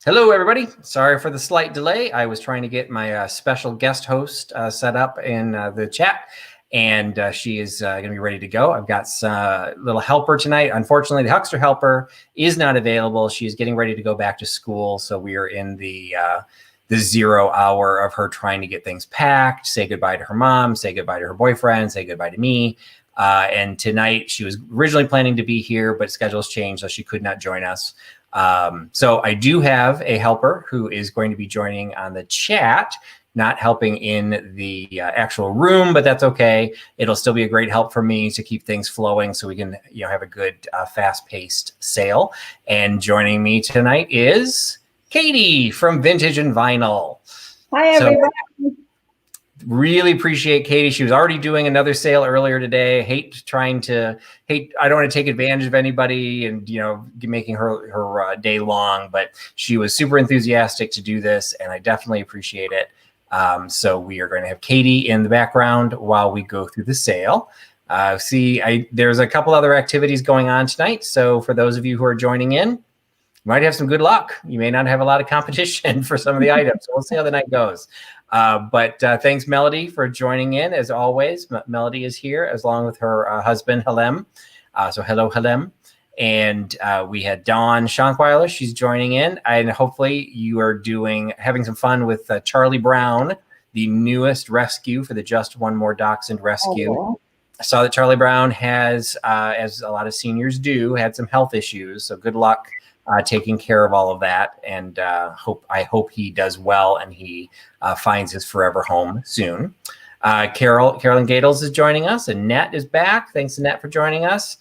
Hello, everybody. Sorry for the slight delay. I was trying to get my special guest host set up in the chat, and she is going to be ready to go. I've got a little helper tonight. Unfortunately, the Huckster helper is not available. She's getting ready to go back to school, so we are in the 0 hour of her trying to get things packed, say goodbye to her mom, say goodbye to her boyfriend, say goodbye to me. And tonight, she was originally planning to be here, but schedules changed, so she could not join us. So I do have a helper who is going to be joining on the chat, not helping in the actual room, but that's okay. It'll still be a great help for me to keep things flowing so we can have a good fast-paced sale. And joining me tonight is Katie from Vintage and Vinyl. Hi, everybody. Really appreciate Katie. She was already doing another sale earlier today. I don't want to take advantage of anybody and, making her day long, but she was super enthusiastic to do this, and I definitely appreciate it. So we are going to have Katie in the background while we go through the sale. There's a couple other activities going on tonight. So for those of you who are joining in, you might have some good luck. You may not have a lot of competition for some of the items. So we'll see how the night goes. But thanks, Melody, for joining in. As always, Melody is here along with her husband, Helem. So hello, Helem. And we had Dawn Schonkweiler. She's joining in. And hopefully you are having some fun with Charlie Brown, the newest rescue for the Just One More Dachshund rescue. Oh. I saw that Charlie Brown has, as a lot of seniors do, had some health issues. So good luck taking care of all of that, and I hope he does well and he finds his forever home soon. Carolyn Gadels is joining us. Annette is back. Thanks, Annette, for joining us.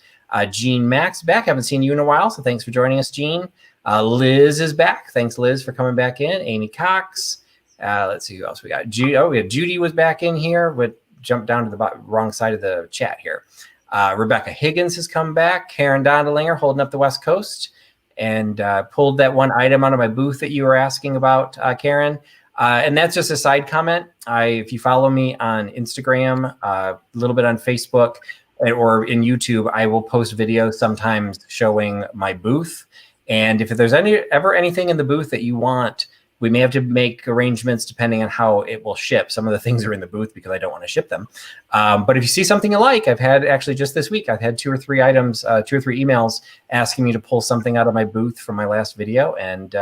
Jean Max back. Haven't seen you in a while, so thanks for joining us, Jean. Liz is back. Thanks, Liz, for coming back in. Amy Cox. Let's see who else we got. Judy was back in here, but jumped down to the wrong side of the chat here. Rebecca Higgins has come back. Karen Dondelinger holding up the West Coast. And pulled that one item out of my booth that you were asking about, Karen. And that's just a side comment. If you follow me on Instagram, a little bit on Facebook, or in YouTube, I will post videos sometimes showing my booth. And if there's ever anything in the booth that you want, we may have to make arrangements depending on how it will ship. Some of the things are in the booth because I don't want to ship them. But if you see something you like, I've had actually just this week, I've had 2 or 3 items, 2 or 3 emails asking me to pull something out of my booth from my last video. And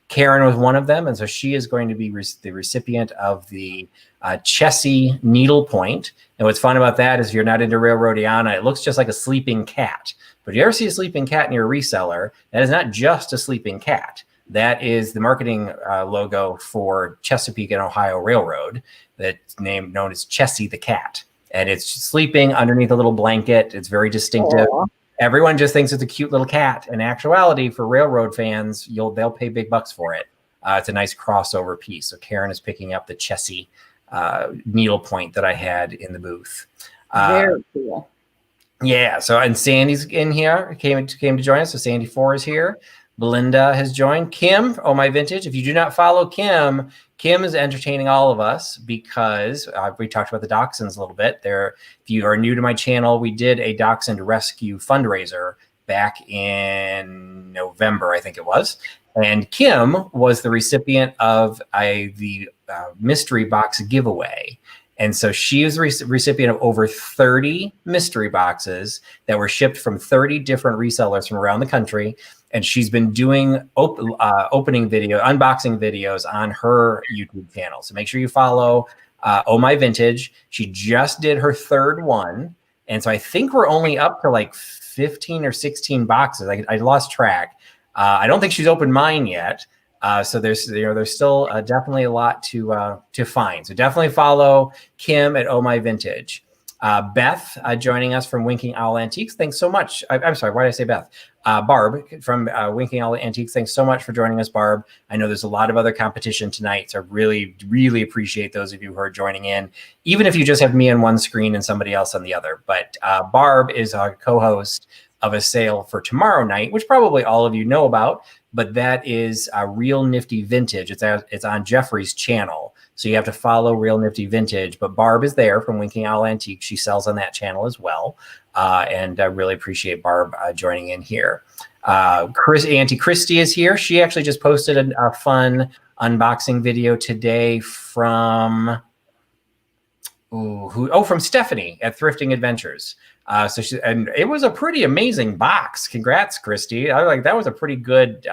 Karen was one of them. And so she is going to be the recipient of the Chessie needlepoint. And what's fun about that is if you're not into Railroadiana, it looks just like a sleeping cat. But if you ever see a sleeping cat near a reseller, that is not just a sleeping cat. That is the marketing logo for Chesapeake and Ohio Railroad that's known as Chessie the cat. And it's sleeping underneath a little blanket. It's very distinctive. Aww. Everyone just thinks it's a cute little cat. In actuality, for railroad fans, they'll pay big bucks for it. It's a nice crossover piece. So Karen is picking up the Chessie needlepoint that I had in the booth. Very cool. Yeah. So, and Sandy's in here, came to join us. So Sandy 4 is here. Belinda has joined. Kim, Oh My Vintage. If you do not follow Kim, Kim is entertaining all of us because we talked about the dachshunds a little bit. If you are new to my channel, we did a dachshund rescue fundraiser back in November, I think it was. And Kim was the recipient of the mystery box giveaway. And so she is the recipient of over 30 mystery boxes that were shipped from 30 different resellers from around the country. And she's been doing unboxing videos on her YouTube channel. So make sure you follow Oh My Vintage. She just did her 3rd one. And so I think we're only up to like 15 or 16 boxes. I lost track. I don't think she's opened mine yet. So there's still definitely a lot to find. So definitely follow Kim at Oh My Vintage. Beth joining us from Winking Owl Antiques. Thanks so much. I'm sorry, why did I say Beth? Barb from Winking Owl Antiques. Thanks so much for joining us, Barb. I know there's a lot of other competition tonight, so I really, really appreciate those of you who are joining in, even if you just have me on one screen and somebody else on the other. But Barb is our co-host of a sale for tomorrow night, which probably all of you know about, but that is Real Nifty Vintage. It's on Jeffrey's channel. So you have to follow Real Nifty Vintage, but Barb is there from Winking Owl Antiques. She sells on that channel as well. And I really appreciate Barb joining in here. Auntie Christy is here. She actually just posted a fun unboxing video today from from Stephanie at Thrifting Adventures. And it was a pretty amazing box. Congrats, Christy. That was a pretty good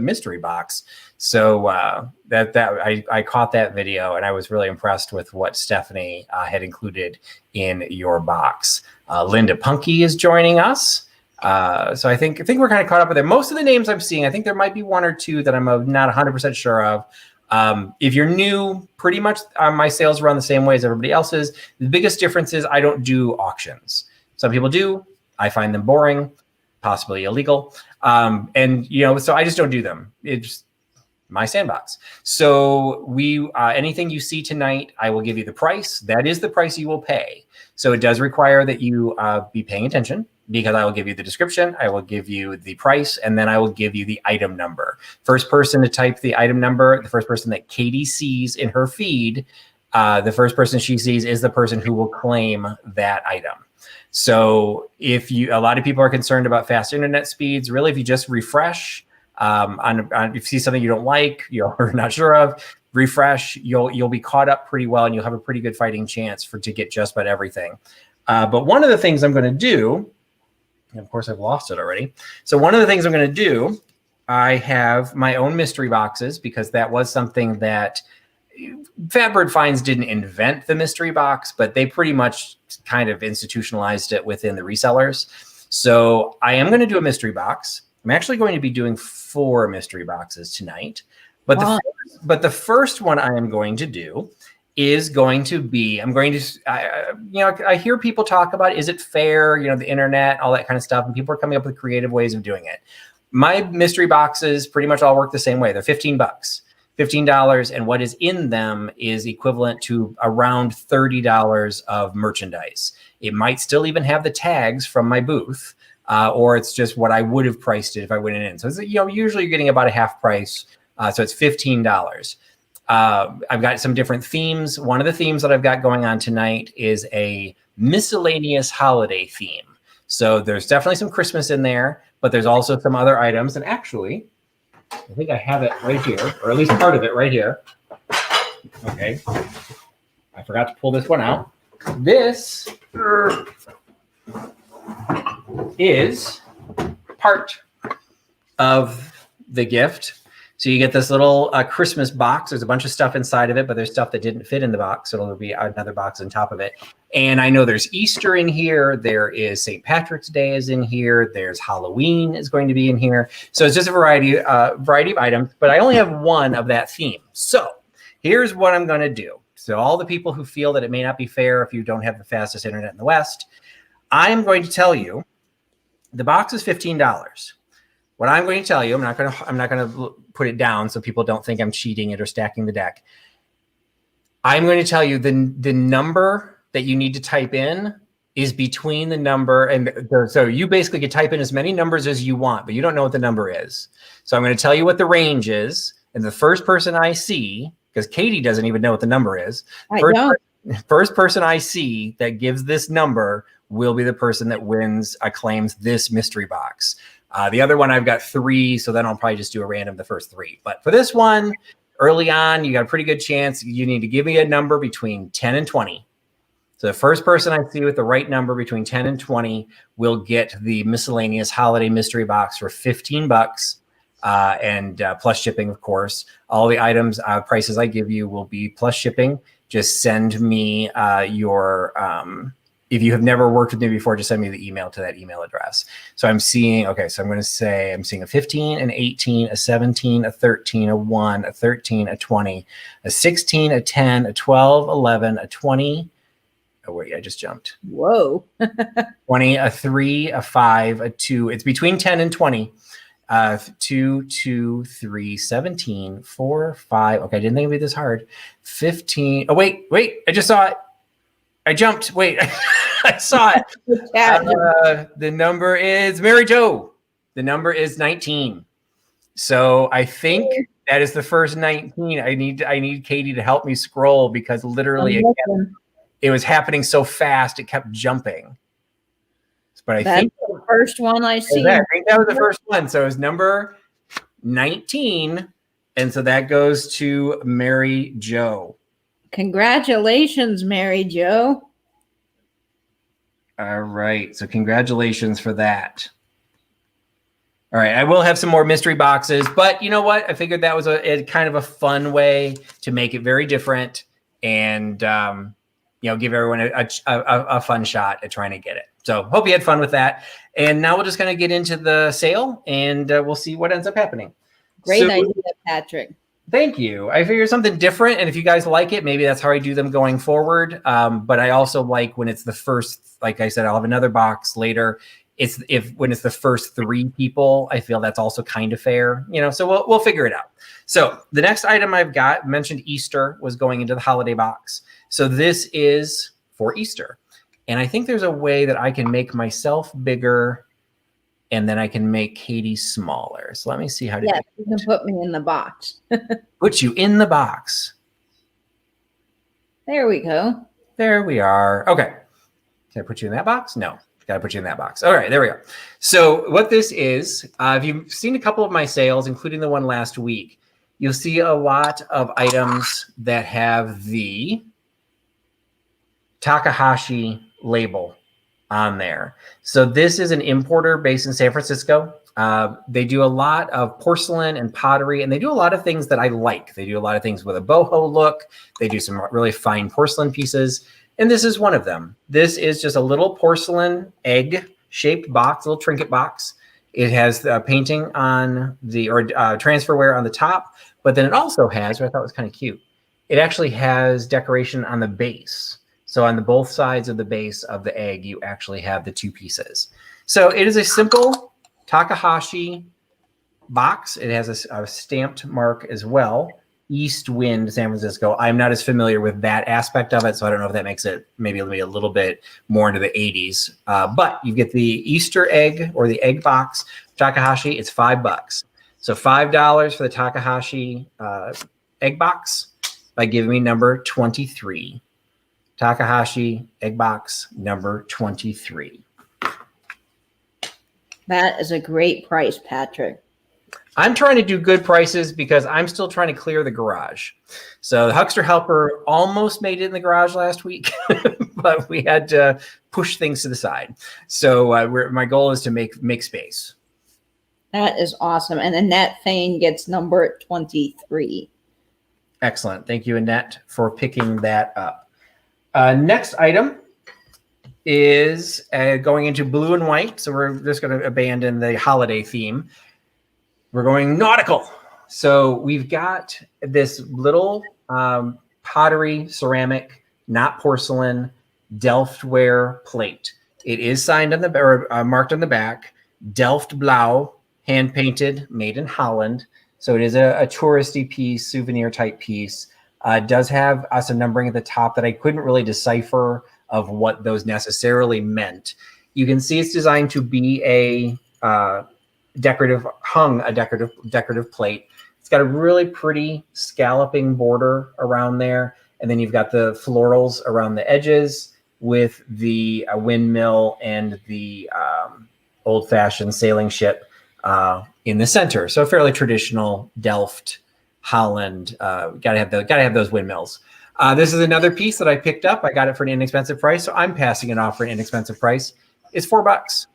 mystery box. So I caught that video and I was really impressed with what Stephanie had included in your box. Linda Punky is joining us. So I think we're kind of caught up with it. Most of the names I'm seeing, I think there might be one or two that I'm not 100% sure of. If you're new, pretty much my sales run the same way as everybody else's. The biggest difference is I don't do auctions. Some people do. I find them boring, possibly illegal. So I just don't do them. It's my sandbox. So anything you see tonight, I will give you the price. That is the price you will pay. So it does require that you be paying attention, because I will give you the description, I will give you the price, and then I will give you the item number. First person to type the item number, the first person that Katie sees in her feed, the first person she sees is the person who will claim that item. So a lot of people are concerned about fast internet speeds. Really, if you just refresh, if you see something you don't like, you're not sure of, refresh, you'll be caught up pretty well, and you'll have a pretty good fighting chance to get just about everything. But one of the things I'm going to do, and of course I've lost it already. So one of the things I'm going to do, I have my own mystery boxes, because that was something that Fatbird Finds didn't invent the mystery box, but they pretty much kind of institutionalized it within the resellers. So I am going to do a mystery box. I'm actually going to be doing 4 mystery boxes tonight. But the first one I am going to do is going to be, I hear people talk about, is it fair, the internet, all that kind of stuff, and people are coming up with creative ways of doing it. My mystery boxes pretty much all work the same way. They're $15, and what is in them is equivalent to around $30 of merchandise. It might still even have the tags from my booth, or it's just what I would have priced it if I went in. So it's, usually you're getting about a half price, so it's $15. I've got some different themes. One of the themes that I've got going on tonight is a miscellaneous holiday theme. So there's definitely some Christmas in there, but there's also some other items. And actually, I think I have it right here, or at least part of it right here. Okay. I forgot to pull this one out. This is part of the gift. So you get this little Christmas box. There's a bunch of stuff inside of it, but there's stuff that didn't fit in the box. So it'll be another box on top of it. And I know there's Easter in here. There is St. Patrick's Day is in here. There's Halloween is going to be in here. So it's just a variety of items, but I only have one of that theme. So here's what I'm going to do. So all the people who feel that it may not be fair if you don't have the fastest internet in the West, I am going to tell you the box is $15. What I'm going to tell you, I'm not going to put it down so people don't think I'm cheating it or stacking the deck. I'm going to tell you the number that you need to type in is between the number and so you basically can type in as many numbers as you want, but you don't know what the number is. So I'm going to tell you what the range is, and the first person I see, because Katie doesn't even know what the number is. First person I see that gives this number will be the person that wins, claims this mystery box. The other one, I've got 3, so then I'll probably just do a random the first 3. But for this one, early on, you got a pretty good chance. You need to give me a number between 10 and 20. So the first person I see with the right number between 10 and 20 will get the miscellaneous holiday mystery box for $15, and plus shipping, of course. All the items, prices I give you will be plus shipping. Just send me your... if you have never worked with me before, just send me the email to that email address. So I'm seeing, so I'm going to say I'm seeing a 15, an 18, a 17, a 13, a 1, a 13, a 20, a 16, a 10, a 12, 11, a 20. Oh, wait, I just jumped. Whoa. 20, a 3, a 5, a 2. It's between 10 and 20. 2, 2, 3, 17, 4, 5. Okay, I didn't think it'd be this hard. 15. Oh, wait, I just saw it. I jumped. Wait, I saw it. The number is Mary Jo. The number is 19. So I think that is the first 19. I need Katie to help me scroll, because literally it was happening so fast it kept jumping. But I think first one I see. I think that was the first one. So it was number 19. And so that goes to Mary Jo. Congratulations, Mary Jo. All right. So congratulations for that. All right. I will have some more mystery boxes, but you know what? I figured that was a kind of a fun way to make it very different and, give everyone a fun shot at trying to get it. So hope you had fun with that. And now we're just going to get into the sale and we'll see what ends up happening. Great idea, Patrick. Thank you. I figured something different. And if you guys like it, maybe that's how I do them going forward. But I also like when it's the first, like I said, I'll have another box later. When it's the first 3 people, I feel that's also kind of fair, so we'll figure it out. So the next item I've got mentioned Easter was going into the holiday box. So this is for Easter. And I think there's a way that I can make myself bigger and then I can make Katie smaller. So let me see how to do it. You can put me in the box. Put you in the box. There we go. There we are. Okay. Can I put you in that box? No. Got to put you in that box. All right, there we go. So what this is, if you've seen a couple of my sales, including the one last week, you'll see a lot of items that have the Takahashi label on there. So this is an importer based in San Francisco. They do a lot of porcelain and pottery, and they do a lot of things that I like. They do a lot of things with a boho look. They do some really fine porcelain pieces. And this is one of them. This is just a little porcelain egg-shaped box, a little trinket box. It has the painting on transferware on the top, but then it also has, what I thought was kind of cute, it actually has decoration on the base. So on both sides of the base of the egg, you actually have the 2 pieces. So it is a simple Takahashi box. It has a stamped mark as well. East Wind, San Francisco. I'm not as familiar with that aspect of it, so I don't know if that makes it maybe a little bit more into the 80s. But you get the Easter egg or the egg box. Takahashi, it's $5. So $5 for the Takahashi egg box by giving me number 23. Takahashi egg box number 23. That is a great price, Patrick. I'm trying to do good prices because I'm still trying to clear the garage. So the Huckster Helper almost made it in the garage last week, but we had to push things to the side. So my goal is to make space. That is awesome. And Annette Fain gets number 23. Excellent. Thank you, Annette, for picking that up. Next item is going into blue and white. So we're just going to abandon the holiday theme. We're going nautical. So we've got this little pottery, ceramic, not porcelain, Delftware plate. It is signed on marked on the back, Delft Blau, hand painted, made in Holland. So it is a touristy piece, souvenir type piece. It does have some numbering at the top that I couldn't really decipher of what those necessarily meant. You can see it's designed to be a decorative plate. It's got a really pretty scalloping border around there. And then you've got the florals around the edges with the windmill and the old-fashioned sailing ship in the center. So a fairly traditional Delft, Holland. Gotta have those windmills. This is another piece that I picked up. I got it for an inexpensive price, so I'm passing it off for an inexpensive price. It's $4.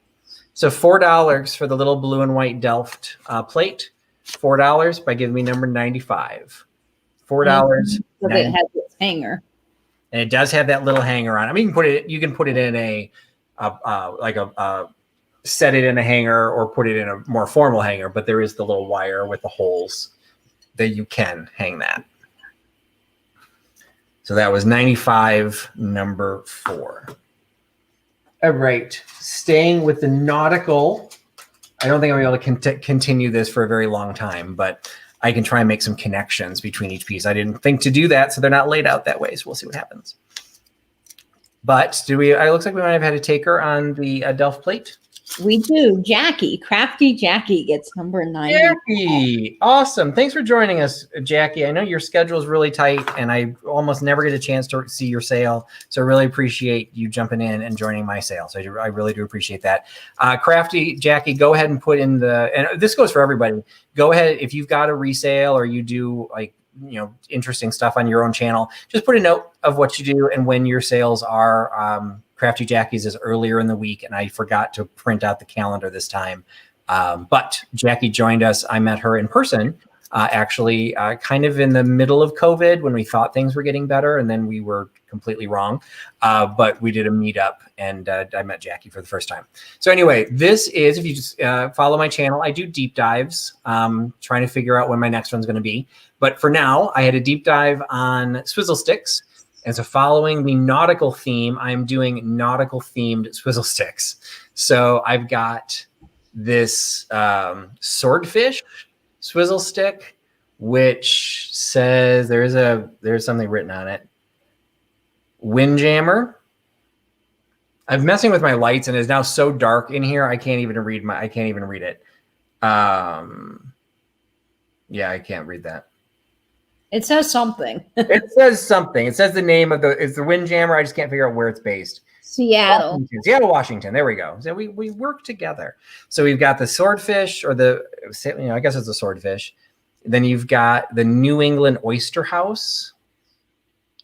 So $4 for the little blue and white Delft plate. $4 by giving me number 95. $4. It has its hanger. And it does have that little hanger on. I mean, you can put it in set it in a hanger or put it in a more formal hanger, but there is the little wire with the holes that you can hang that. So that was 95, number 4. All right, staying with the nautical. I don't think I'm able to continue this for a very long time, but I can try and make some connections between each piece. I didn't think to do that, so they're not laid out that way. So we'll see what happens. But it looks like we might have had a taker on the Delft plate. We do. Jackie, Crafty Jackie gets number 90. Jackie, awesome. Thanks for joining us, Jackie. I know your schedule is really tight and I almost never get a chance to see your sale. So I really appreciate you jumping in and joining my sale. So I really do appreciate that. Crafty Jackie, go ahead and put in and this goes for everybody. Go ahead, if you've got a resale or you do like, interesting stuff on your own channel, just put a note of what you do and when your sales are. Crafty Jackie's is earlier in the week, and I forgot to print out the calendar this time. But Jackie joined us. I met her in person, actually, kind of in the middle of COVID when we thought things were getting better, and then we were completely wrong. But we did a meetup, and I met Jackie for the first time. So anyway, this is, if you just follow my channel, I do deep dives, trying to figure out when my next one's going to be. But for now, I had a deep dive on swizzle sticks. And so following the nautical theme, I'm doing nautical themed swizzle sticks. So I've got this swordfish swizzle stick, which says there's something written on it. Windjammer. I'm messing with my lights and it's now so dark in here I can't even read it. Yeah, I can't read that. It says something. It says something. It says the name of it's the Windjammer. I just can't figure out where it's based. Seattle, Washington. There we go. So we work together. So we've got the swordfish, or I guess it's a swordfish. Then you've got the New England oyster house,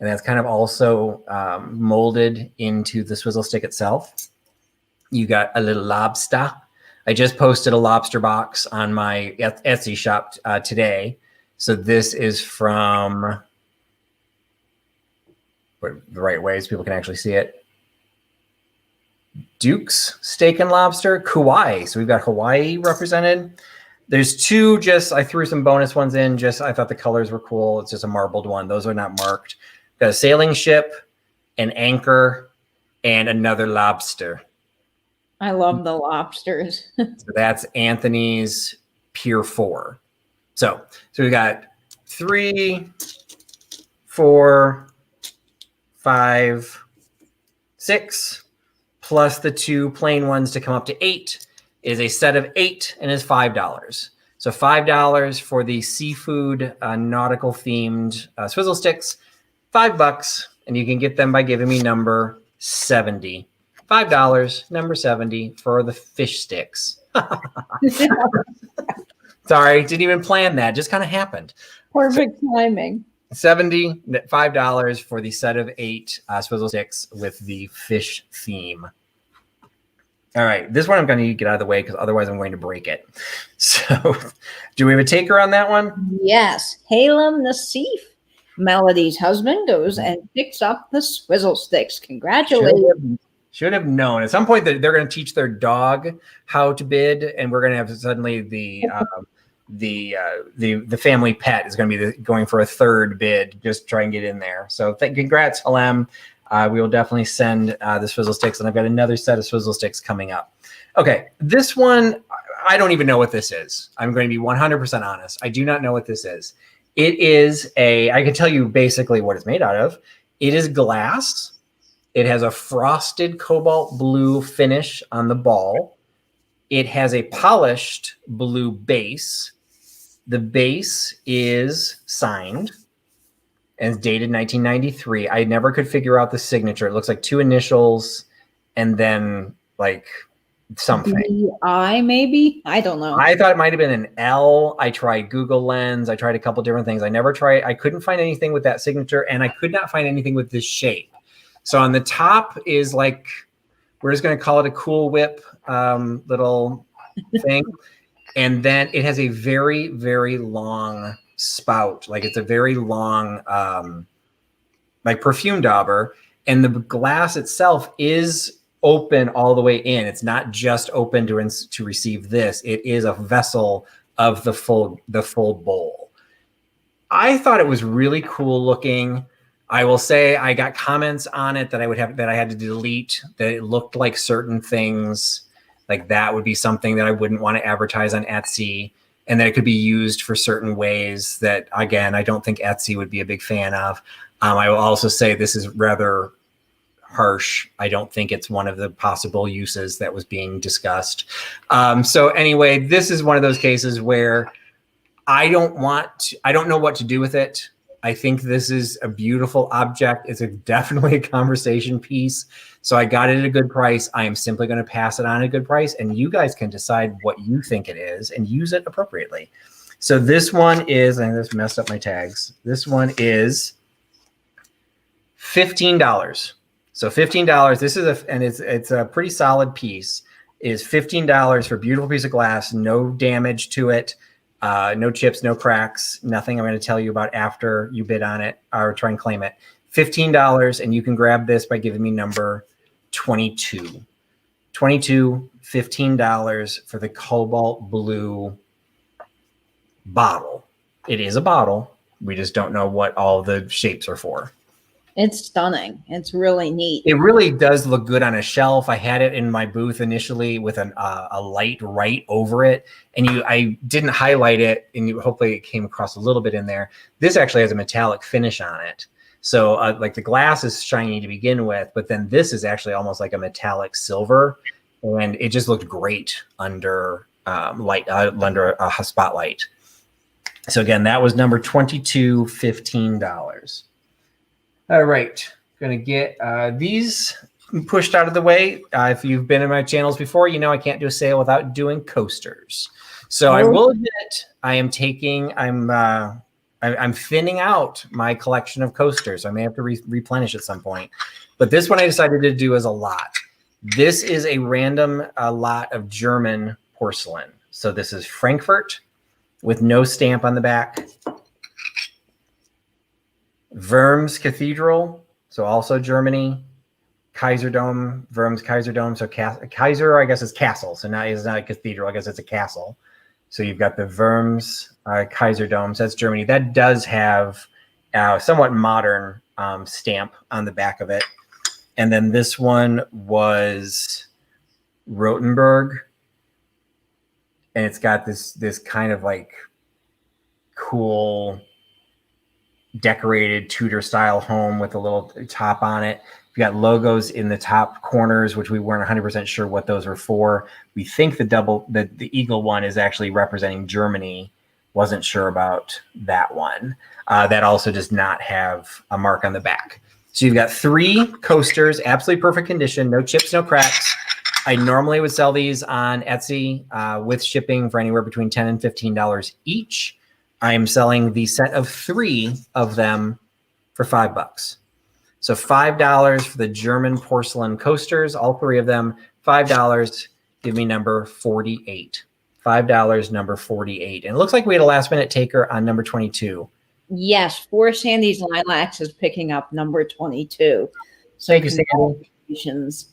and that's kind of also molded into the swizzle stick itself. You got a little lobster. I just posted a lobster box on my Etsy shop today. So this is from the right way so people can actually see it. Duke's Steak and Lobster, Kauai. So we've got Hawaii represented. There's two, I threw some bonus ones in. I thought the colors were cool. It's just a marbled one. Those are not marked. Got a sailing ship, an anchor, and another lobster. I love the lobsters. So that's Anthony's Pier 4. So we got 3, 4, 5, 6, plus the 2 plain ones to come up to 8 is a set of 8 and is $5. So $5 for the seafood nautical themed swizzle sticks, $5, and you can get them by giving me number 70. $5, number 70 for the fish sticks. Sorry, didn't even plan that. Just kind of happened. Perfect timing. $5 for the set of 8 swizzle sticks with the fish theme. All right, this one I'm going to get out of the way because otherwise I'm going to break it. So, do we have a taker on that one? Yes, Halem Nassif, Melody's husband, goes and picks up the swizzle sticks. Congratulations. Should have known. At some point that they're going to teach their dog how to bid, and we're going to have suddenly the family pet is going to be going for a third bid, just try and get in there. So congrats, Halem. We will definitely send the swizzle sticks, and I've got another set of swizzle sticks coming up. Okay, this one, I don't even know what this is. I'm going to be 100% honest. I do not know what this is. It is I can tell you basically what it's made out of. It is glass. It has a frosted cobalt blue finish on the ball. It has a polished blue base. The base is signed and it's dated 1993. I never could figure out the signature. It looks like 2 initials and then like something. B-I maybe? I don't know. I thought it might have been an L. I tried Google Lens. I tried a couple different things. I couldn't find anything with that signature, and I could not find anything with this shape. So on the top is like, we're just going to call it a Cool Whip little thing. And then it has a very, very long spout. Like it's a very long, like perfume dauber. And the glass itself is open all the way in. It's not just open to receive this. It is a vessel of the full bowl. I thought it was really cool looking. I will say I got comments on it that I had to delete, that it looked like certain things like that would be something that I wouldn't want to advertise on Etsy, and that it could be used for certain ways that, again, I don't think Etsy would be a big fan of. I will also say this is rather harsh. I don't think it's one of the possible uses that was being discussed. So anyway, this is one of those cases where I don't know what to do with it. I think this is a beautiful object. It's definitely a conversation piece. So I got it at a good price. I am simply going to pass it on at a good price, and you guys can decide what you think it is and use it appropriately. So this one is, I just messed up my tags. This one is $15. So $15. This is it's a pretty solid piece. Is $15 for a beautiful piece of glass, no damage to it. No chips, no cracks, nothing I'm going to tell you about after you bid on it or try and claim it. $15, and you can grab this by giving me number 22. $15 for the cobalt blue bottle. It is a bottle. We just don't know what all the shapes are for. It's stunning. It's really neat. It really does look good on a shelf. I had it in my booth initially with a light right over it, and I didn't highlight it, and hopefully it came across a little bit in there. This actually has a metallic finish on it. So like the glass is shiny to begin with, but then this is actually almost like a metallic silver, and it just looked great under under a spotlight. So again, that was number 22, $15. All right, going to get these pushed out of the way. If you've been in my channels before, you know I can't do a sale without doing coasters. So I will admit I'm thinning out my collection of coasters. I may have to replenish at some point. But this one I decided to do as a lot. This is a random lot of German porcelain. So this is Frankfurt with no stamp on the back. Worms Cathedral, so also Germany. Kaiserdom, Worms Kaiserdom, so Kaiser, I guess, is castle. So now it's not a cathedral, I guess it's a castle. So you've got the Worms Kaiserdom, so that's Germany. That does have a somewhat modern stamp on the back of it. And then this one was Rothenburg, and it's got this kind of like cool decorated Tudor style home with a little top on it. We've got logos in the top corners, which we weren't 100% sure what those were for. We think the eagle one is actually representing Germany. Wasn't sure about that one. That also does not have a mark on the back. So you've got 3 coasters, absolutely perfect condition, no chips, no cracks. I normally would sell these on Etsy with shipping for anywhere between $10 and $15 each. I am selling the set of 3 of them for $5. So $5 for the German porcelain coasters, all 3 of them, $5. Give me number 48. $5, number 48. And it looks like we had a last minute taker on number 22. Yes, For Sandy's Lilacs is picking up number 22. So Thank you, Sandy. congratulations.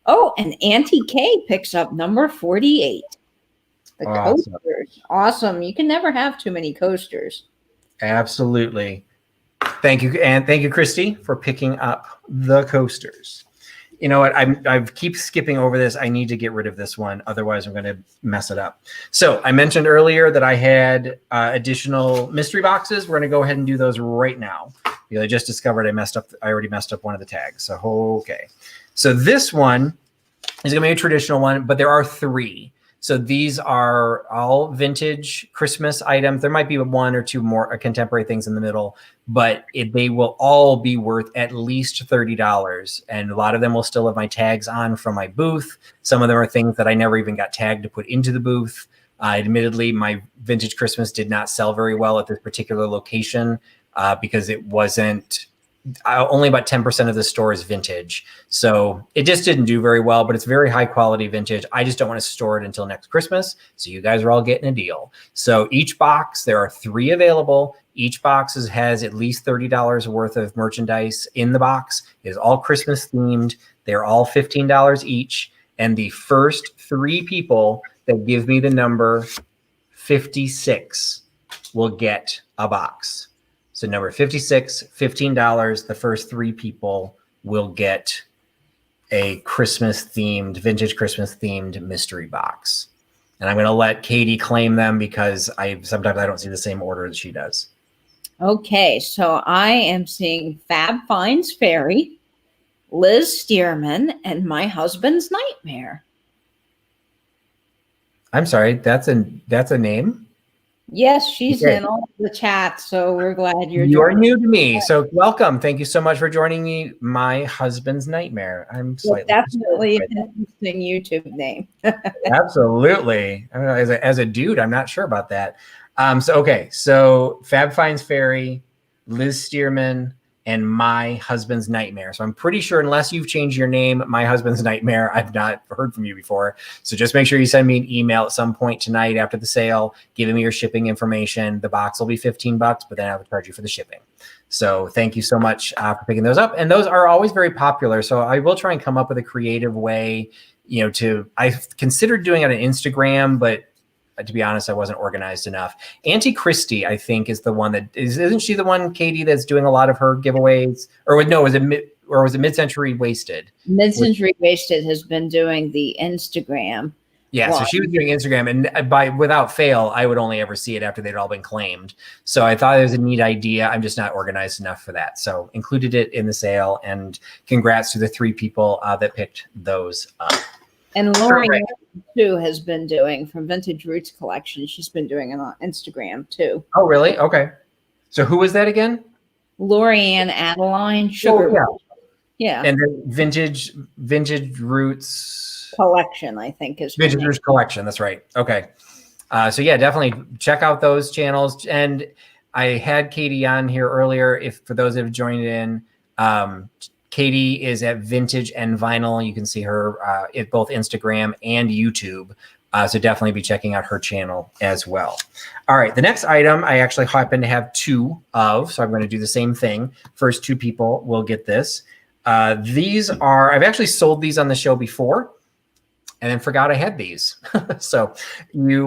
Oh, and Auntie K picks up number 48. The Awesome. coasters. Awesome. You can never have too many coasters. Absolutely. Thank you. And thank you, Christy, for picking up the coasters. You know what? I keep skipping over this. I need to get rid of this one. Otherwise, I'm going to mess it up. So I mentioned earlier that I had additional mystery boxes. We're going to go ahead and do those right now. Because I just discovered I already messed up one of the tags. So, okay. So this one is going to be a traditional one, but there are 3. So these are all vintage Christmas items. There might be 1 or 2 more contemporary things in the middle, but they will all be worth at least $30. And a lot of them will still have my tags on from my booth. Some of them are things that I never even got tagged to put into the booth. Admittedly, my vintage Christmas did not sell very well at this particular location because it wasn't... only about 10% of the store is vintage. So it just didn't do very well, but it's very high quality vintage. I just don't want to store it until next Christmas. So you guys are all getting a deal. So each box, there are 3 available. Each box has at least $30 worth of merchandise in the box. It is all Christmas themed. They're all $15 each. And the first 3 people that give me the number 56 will get a box. So number 56, $15. The first 3 people will get a vintage Christmas themed mystery box. And I'm going to let Katie claim them because sometimes I don't see the same order that she does. Okay, so I am seeing Fab Finds Fairy, Liz Stearman, and my husband's nightmare. I'm sorry, that's a name? Yes, she's Okay. in all the chats, so we're glad you're You are joining. new to me, so welcome. Thank you so much for joining me. My husband's nightmare. I'm It's slightly definitely distracted. an interesting YouTube name. Absolutely. I don't know, as a dude, I'm not sure about that. So Fab Finds Fairy, Liz Stearman, and My Husband's Nightmare. So I'm pretty sure, unless you've changed your name, My Husband's Nightmare, I've not heard from you before. So just make sure you send me an email at some point tonight after the sale, giving me your shipping information. The box will be $15, but then I will charge you for the shipping. So thank you so much for picking those up. And those are always very popular. So I will try and come up with a creative way, I've considered doing it on Instagram, but to be honest, I wasn't organized enough. Auntie Christy, I think, is the one isn't she the one, Katie, that's doing a lot of her giveaways? Or was it Mid-Century Wasted? Mid-Century Wasted has been doing the Instagram. Yeah, so she was doing Instagram, and without fail, I would only ever see it after they'd all been claimed. So I thought it was a neat idea. I'm just not organized enough for that. So included it in the sale, and congrats to the 3 people that picked those up. And Lori, too, has been doing from Vintage Roots Collection. She's been doing it on Instagram, too. Oh, really? Okay. So who was that again? Lori Ann Adeline Sugar. Oh, yeah. And then Vintage Roots Collection, I think, is Vintage Roots Collection. That's right. Okay. So yeah, definitely check out those channels. And I had Katie on here earlier. For those that have joined in, Katie is at Vintage and Vinyl. You can see her at both Instagram and YouTube. So definitely be checking out her channel as well. All right, the next item I actually happen to have 2 of, so I'm going to do the same thing. First 2 people will get this. These are, I've actually sold these on the show before and then forgot I had these. So we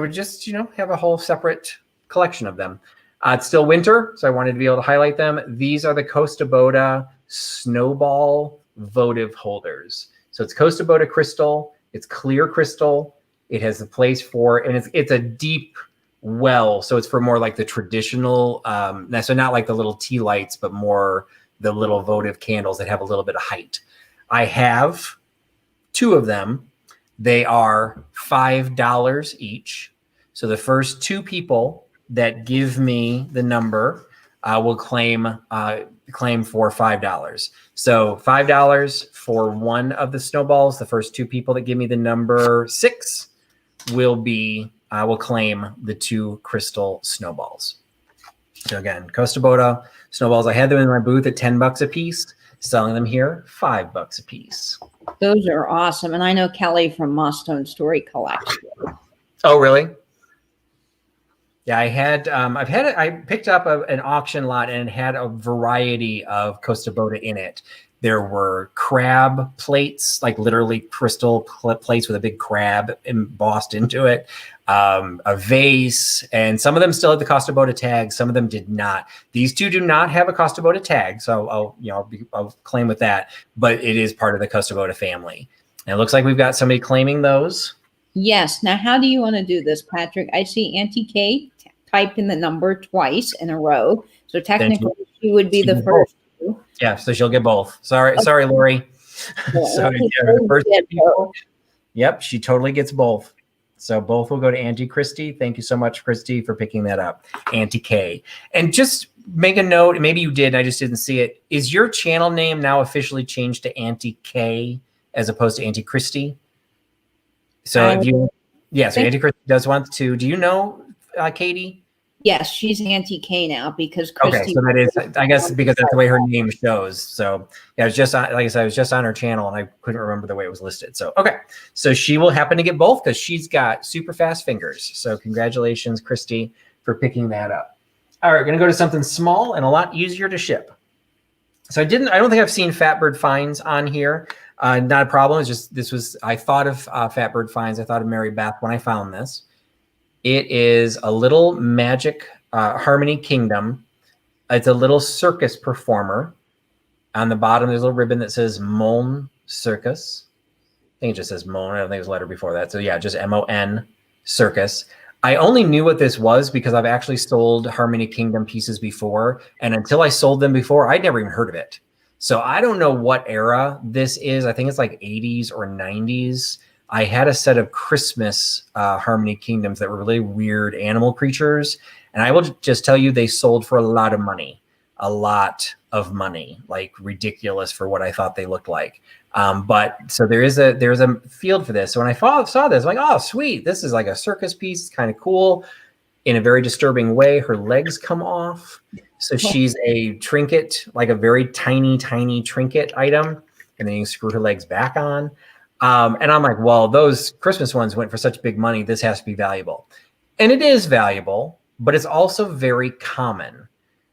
just, have a whole separate collection of them. It's still winter, so I wanted to be able to highlight them. These are the Costa Snowball Votive holders. So it's Costa crystal. It's clear crystal. It has a place for, and it's a deep well. So it's for more like the traditional, so not like the little tea lights, but more the little votive candles that have a little bit of height. I have 2 of them. They are $5 each. So the first 2 people that give me the number will claim for $5. So $5 for one of the snowballs. The first 2 people that give me the number 6 will claim the 2 crystal snowballs. So again, Costa snowballs. I had them in my booth at $10 a piece. Selling them here $5 a piece. Those are awesome, and I know Kelly from Mossstone Story collects. Oh, really? Yeah, I picked up an auction lot and it had a variety of Costa in it. There were crab plates, like literally crystal plates with a big crab embossed into it, a vase, and some of them still had the Costa tag. Some of them did not. These 2 do not have a Costa tag, so I'll claim with that. But it is part of the Costa family. And it looks like we've got somebody claiming those. Yes. Now, how do you want to do this, Patrick? I see Auntie Kate typed in the number twice in a row, so technically she would be the first. Yeah, so she'll get both. Sorry, Lori. So first people, yep, she totally gets both. So both will go to Auntie Christy. Thank you so much, Christy, for picking that up. Auntie K. And just make a note, maybe you did, and I just didn't see it. Is your channel name now officially changed to Auntie K as opposed to Auntie Christy? So so Auntie Christy does want to. Do you know Katie? Yes, she's Auntie K now because Christy. Okay, so that is, I guess, because that's the way her name shows. So yeah, it was just like I said, I was just on her channel and I couldn't remember the way it was listed. So okay, so she will happen to get both because she's got super fast fingers. So congratulations, Christy, for picking that up. All right, we're gonna go to something small and a lot easier to ship. So I don't think I've seen Fatbird Finds on here. Not a problem. It's just I thought of Fatbird Finds. I thought of Mary Beth when I found this. It is a little magic Harmony Kingdom. It's a little circus performer. On the bottom, there's a little ribbon that says Mon Circus. I think it just says Mon. I don't think there's a letter before that. So yeah, just M-O-N Circus. I only knew what this was because I've actually sold Harmony Kingdom pieces before. And until I sold them before, I'd never even heard of it. So I don't know what era this is. I think it's like 80s or 90s. I had a set of Christmas Harmony Kingdoms that were really weird animal creatures. And I will just tell you, they sold for a lot of money, like ridiculous for what I thought they looked like. But so there's a field for this. So when I saw this, I'm like, oh, sweet. This is like a circus piece. It's kind of cool. In a very disturbing way, her legs come off. So she's a trinket, like a very tiny, tiny trinket item. And then you screw her legs back on. And I'm like, well, those Christmas ones went for such big money. This has to be valuable. And it is valuable, but it's also very common.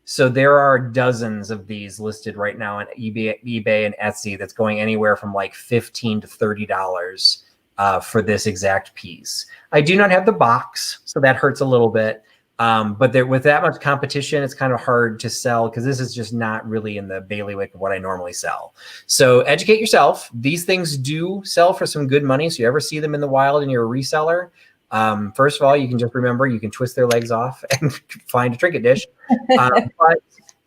So there are dozens of these listed right now on eBay and Etsy that's going anywhere from like $15 to $30 for this exact piece. I do not have the box, so that hurts a little bit. But with that much competition, it's kind of hard to sell because this is just not really in the bailiwick of what I normally sell. So educate yourself. These things do sell for some good money. So you ever see them in the wild and you're a reseller, first of all, you can just remember you can twist their legs off and find a trinket dish. But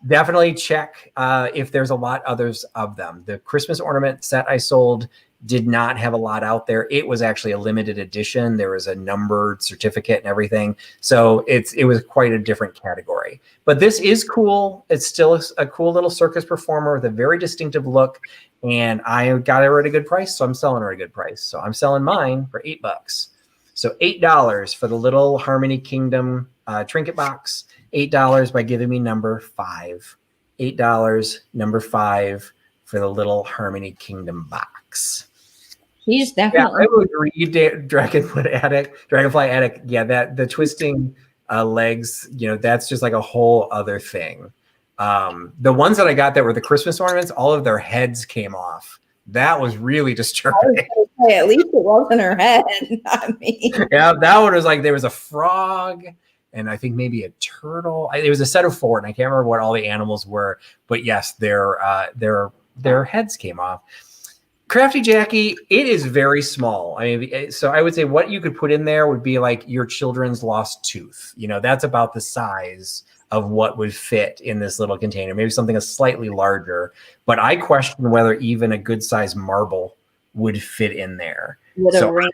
definitely check if there's a lot others of them. The Christmas ornament set I sold did not have a lot out there. It was actually a limited edition. There was a numbered certificate and everything. So it was quite a different category. But this is cool. It's still a cool little circus performer with a very distinctive look. And I got her at a good price, so I'm selling her at a good price. So I'm selling mine for $8. So $8 for the little Harmony Kingdom trinket box. $8 by giving me number 5. $8, number 5 for the little Harmony Kingdom box. He's definitely. Yeah, I would agree, Dragonfly Attic. Yeah, the twisting legs, that's just like a whole other thing. The ones that I got that were the Christmas ornaments, all of their heads came off. That was really disturbing. At least it wasn't her head. I mean, yeah, that one was like there was a frog and I think maybe a turtle. It was a set of 4, and I can't remember what all the animals were. But yes, their heads came off. Crafty Jackie, it is very small. I mean, so I would say what you could put in there would be like your children's lost tooth. That's about the size of what would fit in this little container. Maybe something slightly larger. But I question whether even a good size marble would fit in there. Would a ring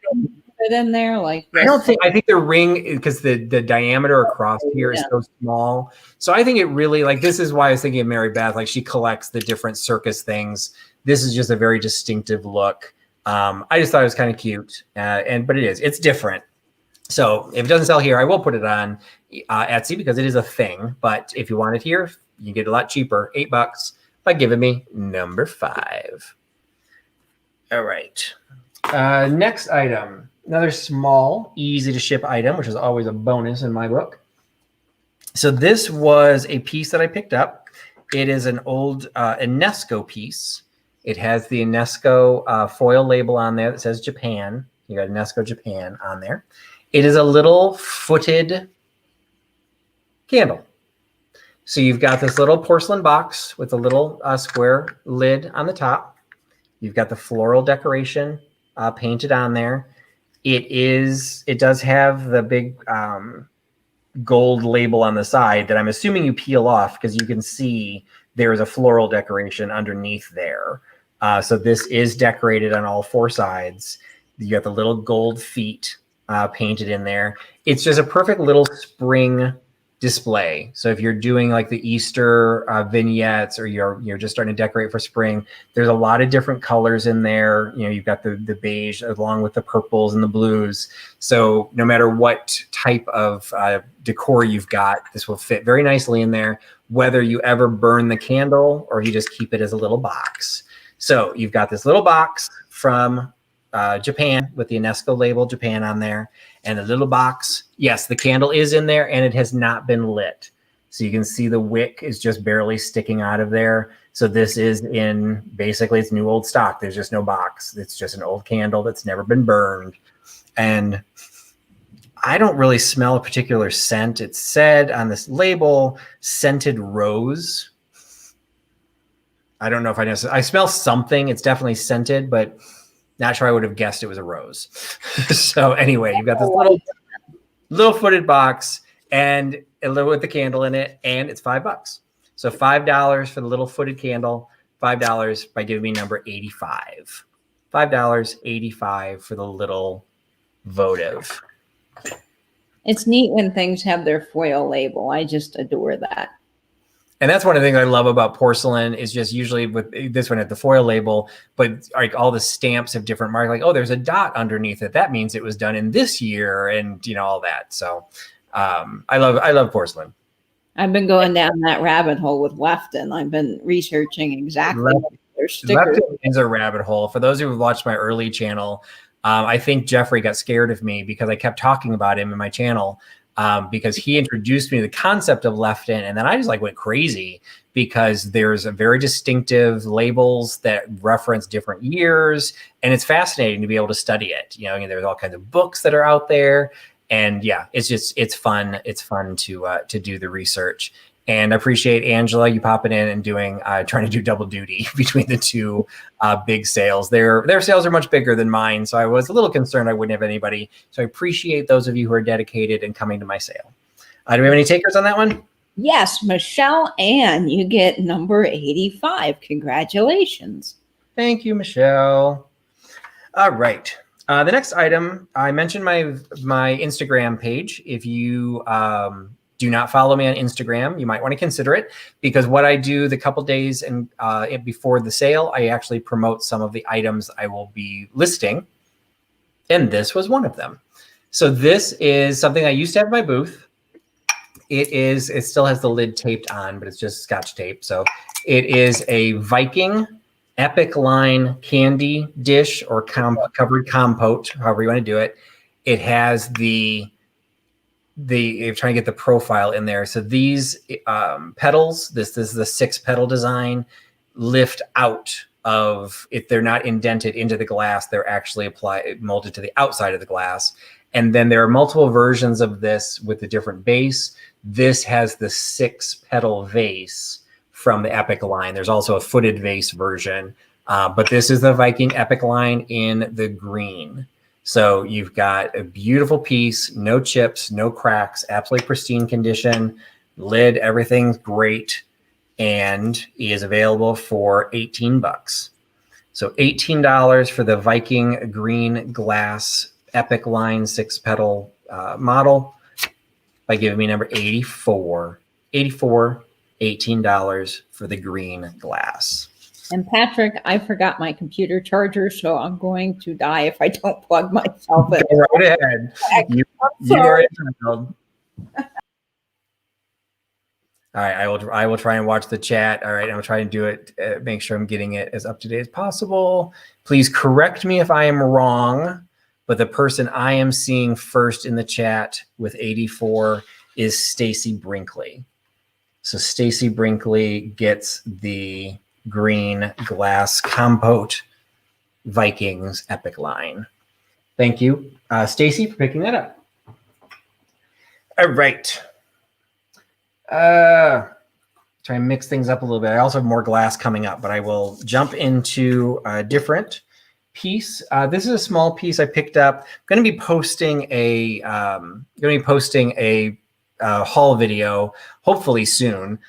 fit in there? Like this? I think the ring, because the diameter across here is so small. So I think it really, like, this is why I was thinking of Mary Beth. Like, she collects the different circus things. This is just a very distinctive look. I just thought it was kind of cute. But it's different. So if it doesn't sell here, I will put it on Etsy because it is a thing. But if you want it here, you can get it a lot cheaper, $8 by giving me number 5. All right. Next item, another small, easy to ship item, which is always a bonus in my book. So this was a piece that I picked up. It is an old UNESCO piece. It has the UNESCO foil label on there that says Japan. You got UNESCO Japan on there. It is a little footed candle. So you've got this little porcelain box with a little square lid on the top. You've got the floral decoration painted on there. It does have the big gold label on the side that I'm assuming you peel off because you can see there is a floral decoration underneath there. So this is decorated on all 4 sides. You got the little gold feet painted in there. It's just a perfect little spring display. So if you're doing like the Easter vignettes, or you're just starting to decorate for spring, there's a lot of different colors in there. You've got the beige along with the purples and the blues. So no matter what type of decor you've got, this will fit very nicely in there, whether you ever burn the candle or you just keep it as a little box. So you've got this little box from Japan with the UNESCO label Japan on there, and a little box. Yes, the candle is in there and it has not been lit. So you can see the wick is just barely sticking out of there. So this is basically it's new old stock. There's just no box. It's just an old candle that's never been burned. And I don't really smell a particular scent. It said on this label, scented rose. I don't know if I smell something. It's definitely scented, but not sure I would have guessed it was a rose. So anyway, you've got this little footed box and a little with the candle in it, and it's $5. So $5 for the little footed candle, $5 by giving me number 85. $5.85 for the little votive. It's neat when things have their foil label. I just adore that. And that's one of the things I love about porcelain is just usually with this one at the foil label, but like all the stamps have different marks. Like, oh, there's a dot underneath it. That means it was done in this year, and you know all that. So I love porcelain. I've been going down that rabbit hole with Lefton. I've been researching exactly what their stickers. Lefton is a rabbit hole. For those who have watched my early channel, I think Jeffrey got scared of me because I kept talking about him in my channel. Because he introduced me to the concept of Lefton, and then I just like went crazy because there's a very distinctive labels that reference different years, and it's fascinating to be able to study it. You know, there's all kinds of books that are out there, and yeah, it's fun. It's fun to do the research. And I appreciate Angela, you popping in and doing trying to do double duty between the two big sales. Their sales are much bigger than mine, so I was a little concerned I wouldn't have anybody. So I appreciate those of you who are dedicated and coming to my sale. Do we have any takers on that one? Yes, Michelle Ann, you get number 85. Congratulations. Thank you, Michelle. All right. The next item, I mentioned my Instagram page. If you do not follow me on Instagram, you might want to consider it, because what I do the couple days and before the sale, I actually promote some of the items I will be listing. And this was one of them. So this is something I used to have in my booth. It still has the lid taped on, but it's just Scotch tape. So it is a Viking Epic Line candy dish or covered compote, however you want to do it. It has you're trying to get the profile in there. So these petals, this is the 6 petal design, lift out of, if they're not indented into the glass, they're actually molded to the outside of the glass. And then there are multiple versions of this with a different base. This has the 6 petal vase from the Epic line. There's also a footed vase version, but this is the Viking Epic line in the green. So you've got a beautiful piece, no chips, no cracks, absolutely pristine condition, lid, everything's great, and is available for $18. So $18 for the Viking green glass Epic Line 6 petal model by giving me number 84. $18 for the green glass. And Patrick, I forgot my computer charger, so I'm going to die if I don't plug myself in. Go right ahead. You are entitled. All right, I will try and watch the chat. All right, I'm trying to do it, make sure I'm getting it as up to date as possible. Please correct me if I am wrong, but the person I am seeing first in the chat with 84 is Stacy Brinkley. So Stacy Brinkley gets the green glass compote Vikings Epic line. Thank you, Stacy, for picking that up. All right. Try and mix things up a little bit. I also have more glass coming up, but I will jump into a different piece. This is a small piece I picked up. I'm going to be posting a haul video hopefully soon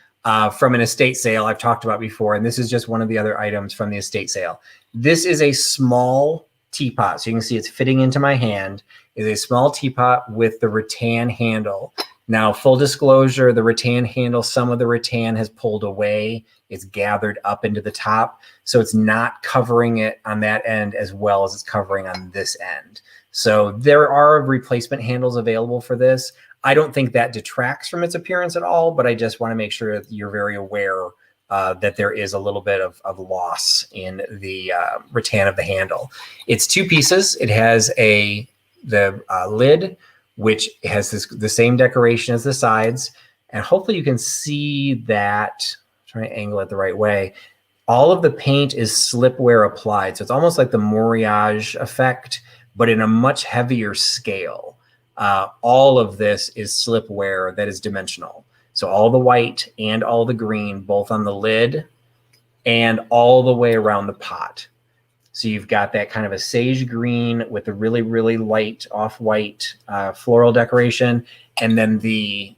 from an estate sale I've talked about before, and this is just one of the other items from the estate sale. This is a small teapot, so you can see it's fitting into my hand. It's a small teapot with the rattan handle. Now, full disclosure, the rattan handle, some of the rattan has pulled away. It's gathered up into the top, so it's not covering it on that end as well as it's covering on this end. So there are replacement handles available for this. I don't think that detracts from its appearance at all, but I just want to make sure that you're very aware that there is a little bit of loss in the rattan of the handle. It's 2 pieces. It has the lid, which has the same decoration as the sides. And hopefully you can see that. I'm trying to angle it the right way. All of the paint is slipware applied. So it's almost like the Moriage effect, but in a much heavier scale. All of this is slipware that is dimensional. So all the white and all the green, both on the lid and all the way around the pot. So you've got that kind of a sage green with a really, really light off-white floral decoration. And then the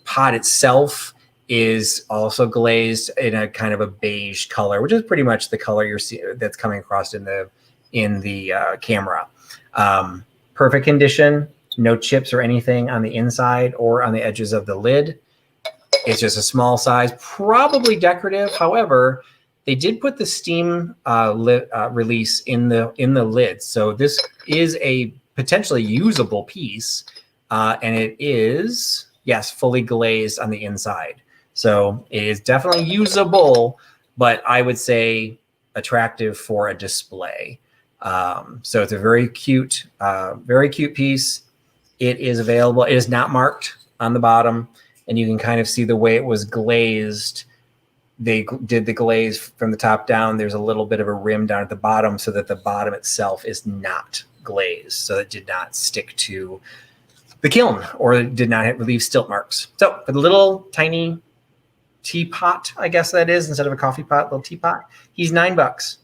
pot itself is also glazed in a kind of a beige color, which is pretty much the color you're seeing that's coming across in the camera. Perfect condition, no chips or anything on the inside or on the edges of the lid. It's just a small size, probably decorative. However, they did put the steam release in the lid, so this is a potentially usable piece, and it is, yes, fully glazed on the inside. So it is definitely usable, but I would say attractive for a display. So it's a very cute piece. It is available. It is not marked on the bottom, and you can kind of see the way it was glazed. They did the glaze from the top down. There's a little bit of a rim down at the bottom so that the bottom itself is not glazed, so it did not stick to the kiln or did not leave stilt marks. So for the little tiny teapot, I guess that is, instead of a coffee pot, little teapot, he's $9.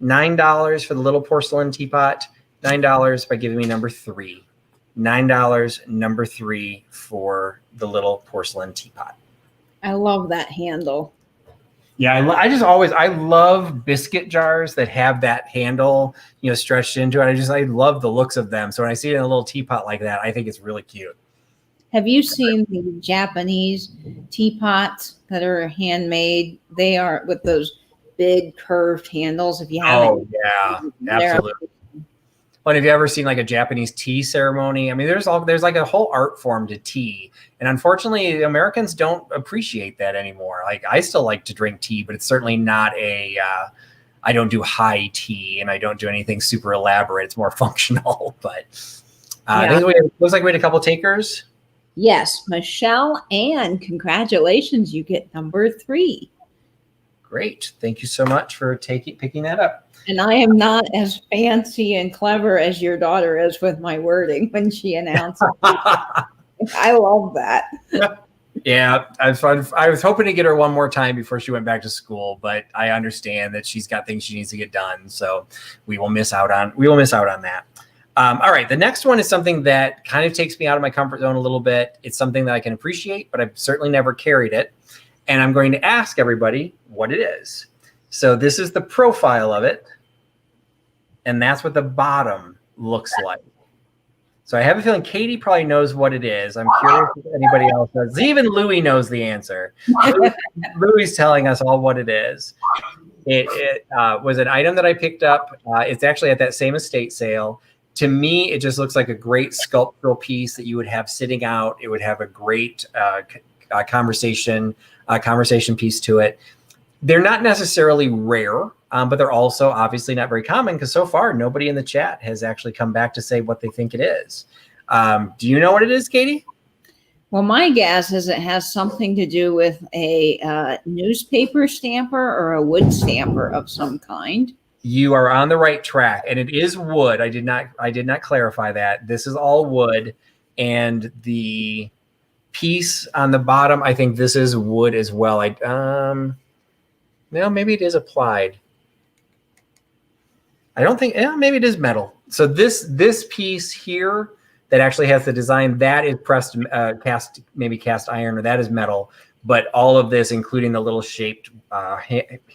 $9 for the little porcelain teapot. $9 by giving me number 3. $9, number 3 for the little porcelain teapot. I love that handle. Yeah, I love biscuit jars that have that handle, stretched into it. I love the looks of them. So when I see it in a little teapot like that, I think it's really cute. Have you seen the Japanese teapots that are handmade? They are with those big curved handles. If you haven't, oh yeah, absolutely. Well, have you ever seen like a Japanese tea ceremony? I mean, there's like a whole art form to tea, and unfortunately, Americans don't appreciate that anymore. Like, I still like to drink tea, but it's certainly not I don't do high tea, and I don't do anything super elaborate. It's more functional. But I think looks like we had a couple takers. Yes, Michelle, and congratulations, you get number 3. Great, thank you so much for picking that up. And I am not as fancy and clever as your daughter is with my wording when she announced it. I love that. Yeah, I was hoping to get her one more time before she went back to school, but I understand that she's got things she needs to get done, so we will miss out on that. All right, the next one is something that kind of takes me out of my comfort zone a little bit. It's something that I can appreciate, but I've certainly never carried it, and I'm going to ask everybody what it is. So this is the profile of it, and that's what the bottom looks like. So I have a feeling Katie probably knows what it is. I'm curious if anybody else does. Even Louie knows the answer. Louie's telling us all what it is. It was an item that I picked up. It's actually at that same estate sale. To me, it just looks like a great sculptural piece that you would have sitting out. It would have a great conversation piece to it. They're not necessarily rare, but they're also obviously not very common because so far nobody in the chat has actually come back to say what they think it is. Do you know what it is, Katie? Well, my guess is it has something to do with a newspaper stamper or a wood stamper of some kind. You are on the right track, and it is wood. I did not clarify that. This is all wood, and the piece on the bottom, I think this is wood as well. No, maybe it is applied. I don't think, maybe it is metal. So this piece here that actually has the design, that is pressed, cast iron, or that is metal. But all of this, including the little shaped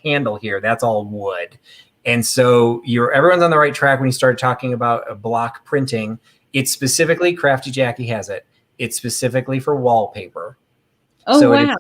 handle here, that's all wood. And so everyone's on the right track when you start talking about block printing. It's specifically, Crafty Jackie has it. It's specifically for wallpaper. Oh, so wow.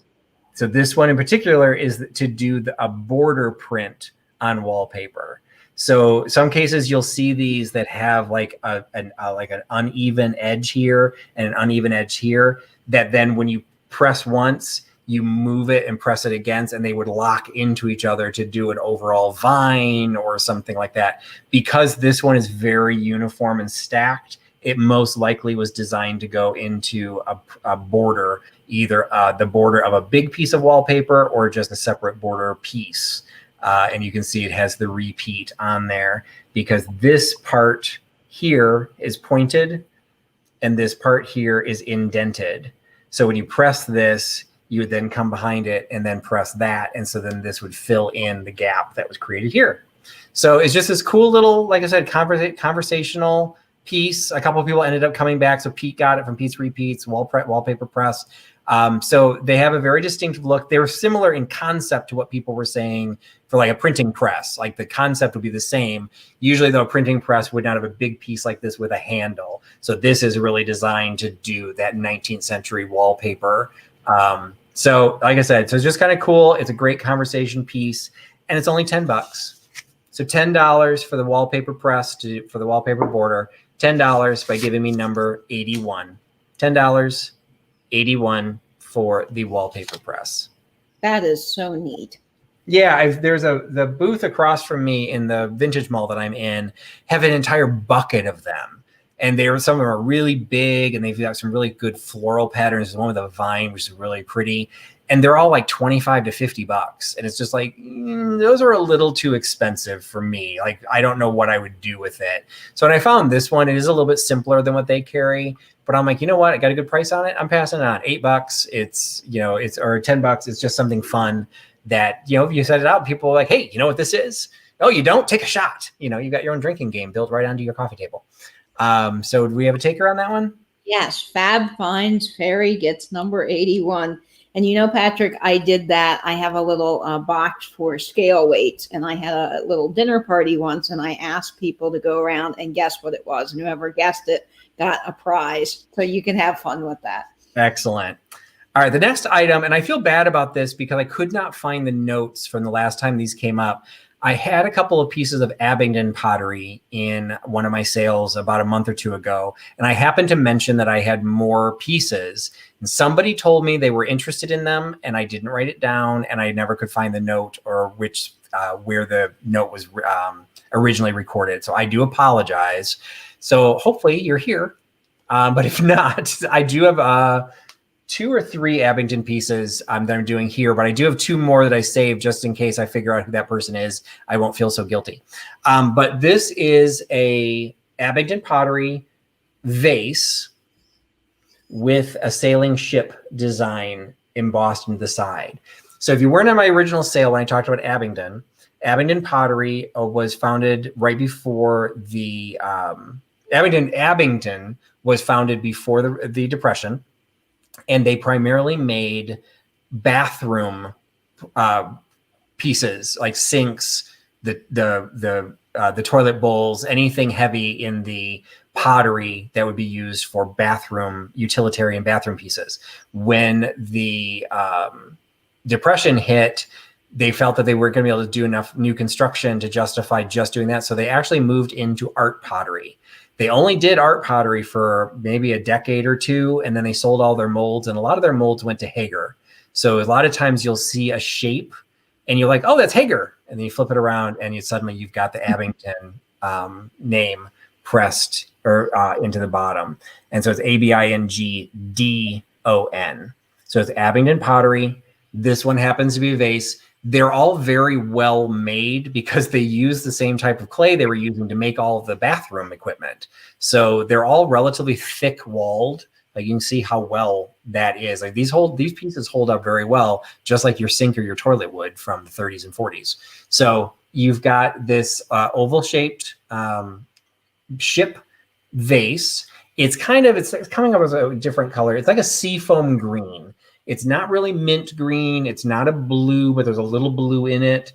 So this one in particular is to do a border print on wallpaper. So some cases you'll see these that have like an uneven edge here and an uneven edge here, that then when you press once, you move it and press it against, and they would lock into each other to do an overall vine or something like that. Because this one is very uniform and stacked, it most likely was designed to go into a border, either the border of a big piece of wallpaper or just a separate border piece. And you can see it has the repeat on there because this part here is pointed and this part here is indented. So when you press this, you would then come behind it and then press that. And so then this would fill in the gap that was created here. So it's just this cool little, like I said, conversational piece. A couple of people ended up coming back. So Pete got it from Pete's Repeats, Wallpaper Press. So they have a very distinctive look. They were similar in concept to what people were saying for like a printing press. Like the concept would be the same. Usually though, a printing press would not have a big piece like this with a handle. So this is really designed to do that 19th century wallpaper. So like I said, so it's just kind of cool. It's a great conversation piece and it's only $10. So $10 for the wallpaper press for the wallpaper border, $10 by giving me number 81. $10, 81 for the wallpaper press. That is so neat. Yeah, there's the booth across from me in the vintage mall that I'm in have an entire bucket of them. And some of them are really big and they've got some really good floral patterns. There's one with a vine, which is really pretty. And they're all like 25 to 50 bucks. And it's just like, those are a little too expensive for me. Like, I don't know what I would do with it. So when I found this one, it is a little bit simpler than what they carry. But I'm like, you know what? I got a good price on it. I'm passing it on. $8. It's, or $10. It's just something fun that, if you set it out, people are like, hey, you know what this is? Oh, you don't? Take a shot. You got your own drinking game built right onto your coffee table. So do we have a taker on that one? Yes. Fab Finds Fairy gets number 81. And Patrick, I did that. I have a little box for scale weights, and I had a little dinner party once, and I asked people to go around and guess what it was. And whoever guessed it got a prize. So you can have fun with that. Excellent. All right, the next item, and I feel bad about this because I could not find the notes from the last time these came up. I had a couple of pieces of Abington pottery in one of my sales about a month or two ago, and I happened to mention that I had more pieces, and somebody told me they were interested in them, and I didn't write it down, and I never could find the note or where the note was originally recorded. So I do apologize. So hopefully you're here, but if not, I do have 2 or 3 Abington pieces that I'm doing here, but I do have 2 more that I saved just in case I figure out who that person is. I won't feel so guilty. But this is a Abington Pottery vase with a sailing ship design embossed into the side. So if you weren't on my original sale when I talked about Abington Pottery was founded right before the Abington was founded before the Depression. And they primarily made bathroom pieces like sinks, the toilet bowls, anything heavy in the pottery that would be used for utilitarian bathroom pieces. When the Depression hit, they felt that they weren't going to be able to do enough new construction to justify just doing that. So they actually moved into art pottery. They only did art pottery for maybe a decade or 2, and then they sold all their molds, and a lot of their molds went to Hager. So a lot of times you'll see a shape, and you're like, oh, that's Hager. And then you flip it around, and suddenly you've got the Abington name pressed into the bottom. And so it's Abingdon. So it's Abington Pottery. This one happens to be a vase. They're all very well made because they use the same type of clay they were using to make all of the bathroom equipment. So they're all relatively thick walled. Like you can see how well that is. Like these pieces hold up very well, just like your sink or your toilet would from the 30s and 40s. So you've got this oval shaped ship vase. It's coming up as a different color. It's like a seafoam green. It's not really mint green. It's not a blue, but there's a little blue in it.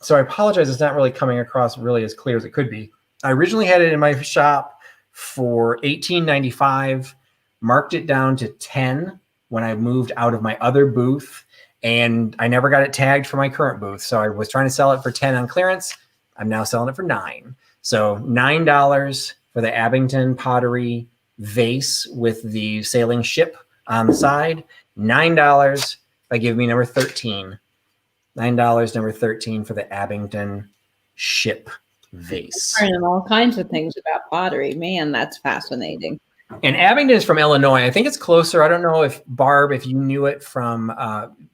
So I apologize. It's not really coming across really as clear as it could be. I originally had it in my shop for $18.95, marked it down to $10 when I moved out of my other booth, and I never got it tagged for my current booth. So I was trying to sell it for $10 on clearance. I'm now selling it for $9. So $9 for the Abington Pottery vase with the sailing ship on the side. $9 by giving me number 13. $9, number 13 for the Abington ship vase. Learning all kinds of things about pottery. Man, that's fascinating. And Abington is from Illinois. I think it's closer. I don't know if Barb, if you knew it from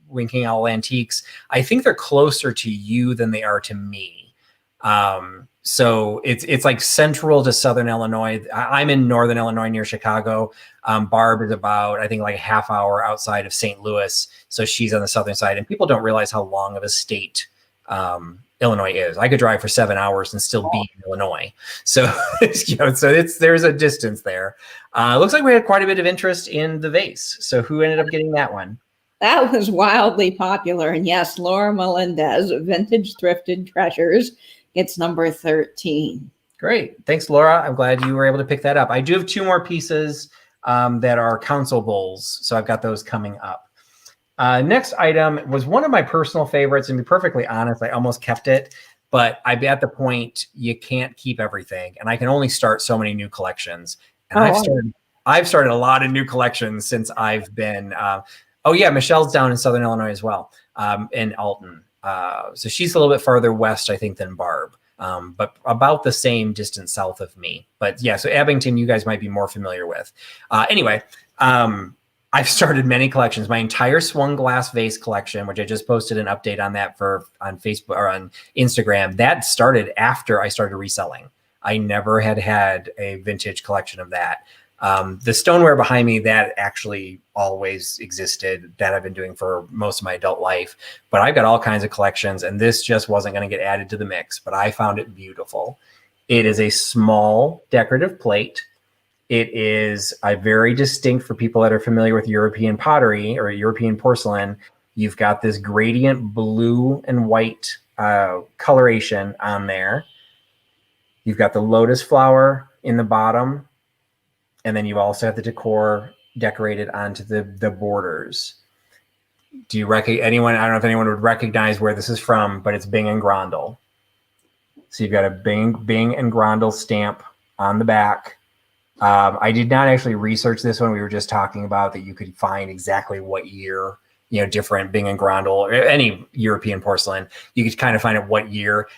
Winking Owl Antiques. I think they're closer to you than they are to me. So it's like central to Southern Illinois. I'm in Northern Illinois near Chicago. Barb is about, I think, like a half hour outside of St. Louis. So she's on the southern side. And people don't realize how long of a state Illinois is. I could drive for 7 hours and still be in Illinois. So, there's a distance there. Looks like we had quite a bit of interest in the vase. So who ended up getting that one? That was wildly popular. And yes, Laura Melendez, Vintage Thrifted Treasures, gets number 13. Great. Thanks, Laura. I'm glad you were able to pick that up. I do have 2 more pieces that are council bowls. So I've got those coming up. Next item was one of my personal favorites. And to be perfectly honest, I almost kept it. But I'm at the point you can't keep everything. And I can only start so many new collections. And I've started a lot of new collections since I've been... oh, yeah, Michelle's down in Southern Illinois as well, in Alton. So she's a little bit farther west, I think, than Barb, but about the same distance south of me. But yeah, so Abington, you guys might be more familiar with. Anyway, I've started many collections. My entire swung glass vase collection, which I just posted an update on that on Facebook or on Instagram, that started after I started reselling. I never had a vintage collection of that. The stoneware behind me, that actually always existed, that I've been doing for most of my adult life. But I've got all kinds of collections, and this just wasn't going to get added to the mix, but I found it beautiful. It is a small decorative plate. It is very distinct for people that are familiar with European pottery or European porcelain. You've got this gradient blue and white coloration on there. You've got the lotus flower in the bottom. And then you also have the decor decorated onto the borders. Do you anyone? I don't know if anyone would recognize where this is from, but it's Bing and Grondel. So you've got a Bing and Grondel stamp on the back. I did not actually research this one. We were just talking about that you could find exactly what year, different Bing and Grondel or any European porcelain. You could kind of find out what year.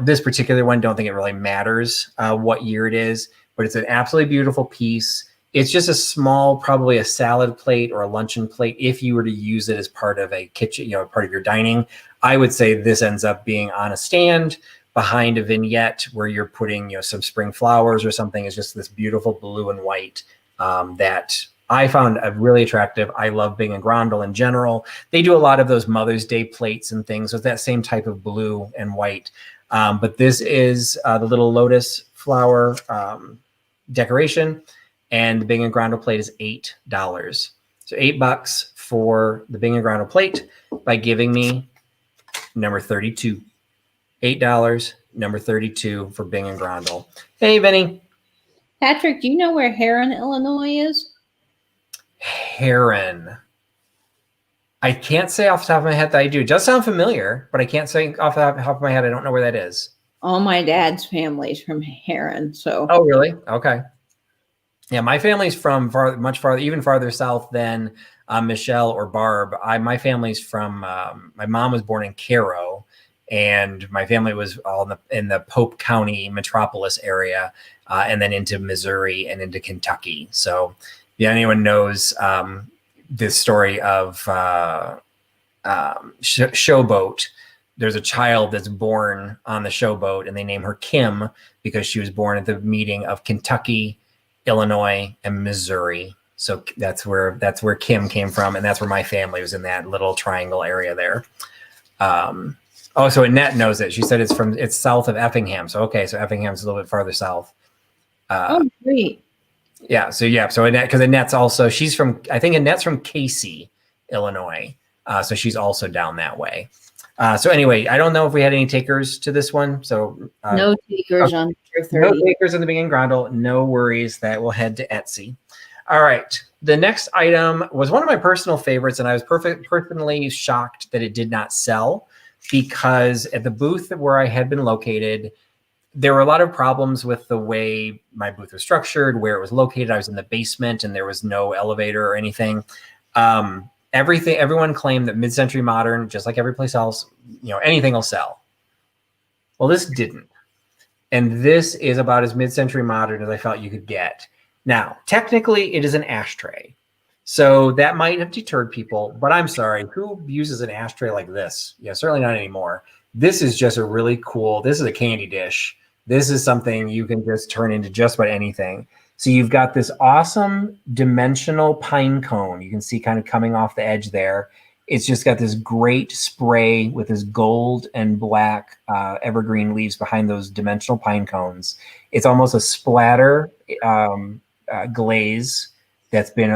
This particular one, don't think it really matters what year it is. But it's an absolutely beautiful piece. It's just a small, probably a salad plate or a luncheon plate. If you were to use it as part of a kitchen, part of your dining, I would say this ends up being on a stand behind a vignette where you're putting, some spring flowers or something. It's just this beautiful blue and white that I found really attractive. I love Bing and Grondel in general. They do a lot of those Mother's Day plates and things with that same type of blue and white. But this is the little lotus flower decoration, and the Bing and Grondel plate is $8. So $8 for the Bing and Grondel plate by giving me number 32. $8, number 32 for Bing and Grondel. Hey, Vinny. Patrick, do you know where Heron, Illinois is? Heron. I can't say off the top of my head that I do. It does sound familiar, but I can't say off the top of my head. I don't know where that is. All my dad's family's from Heron, so. Oh, really? Okay. Yeah, my family's from much farther, even farther south than Michelle or Barb. My family's from. My mom was born in Cairo, and my family was all in the Pope County metropolis area, and then into Missouri and into Kentucky. So, if anyone knows this story of Showboat. There's a child that's born on the Showboat, and they name her Kim because she was born at the meeting of Kentucky, Illinois, and Missouri. So that's where Kim came from, and that's where my family was, in that little triangle area there. So Annette knows it. She said it's south of Effingham. So okay, so Effingham's a little bit farther south. Great. Yeah. So Annette, because Annette's also, I think Annette's from Casey, Illinois. So she's also down that way. So anyway, I don't know if we had any takers to this one. So no takers on number 30. No takers in the Bing and Grondel. No worries. That will head to Etsy. All right. The next item was one of my personal favorites, and I was personally shocked that it did not sell, because at the booth where I had been located, there were a lot of problems with the way my booth was structured, where it was located. I was in the basement, and there was no elevator or anything. Everyone claimed that mid-century modern, just like every place else, anything will sell. Well, this didn't. And this is about as mid-century modern as I felt you could get. Now, technically, it is an ashtray. So that might have deterred people, but I'm sorry, who uses an ashtray like this? Yeah, certainly not anymore. This is just a really cool, this is a candy dish. This is something you can just turn into just about anything. So you've got this awesome dimensional pine cone. You can see kind of coming off the edge there. It's just got this great spray with this gold and black evergreen leaves behind those dimensional pine cones. It's almost a splatter glaze that's been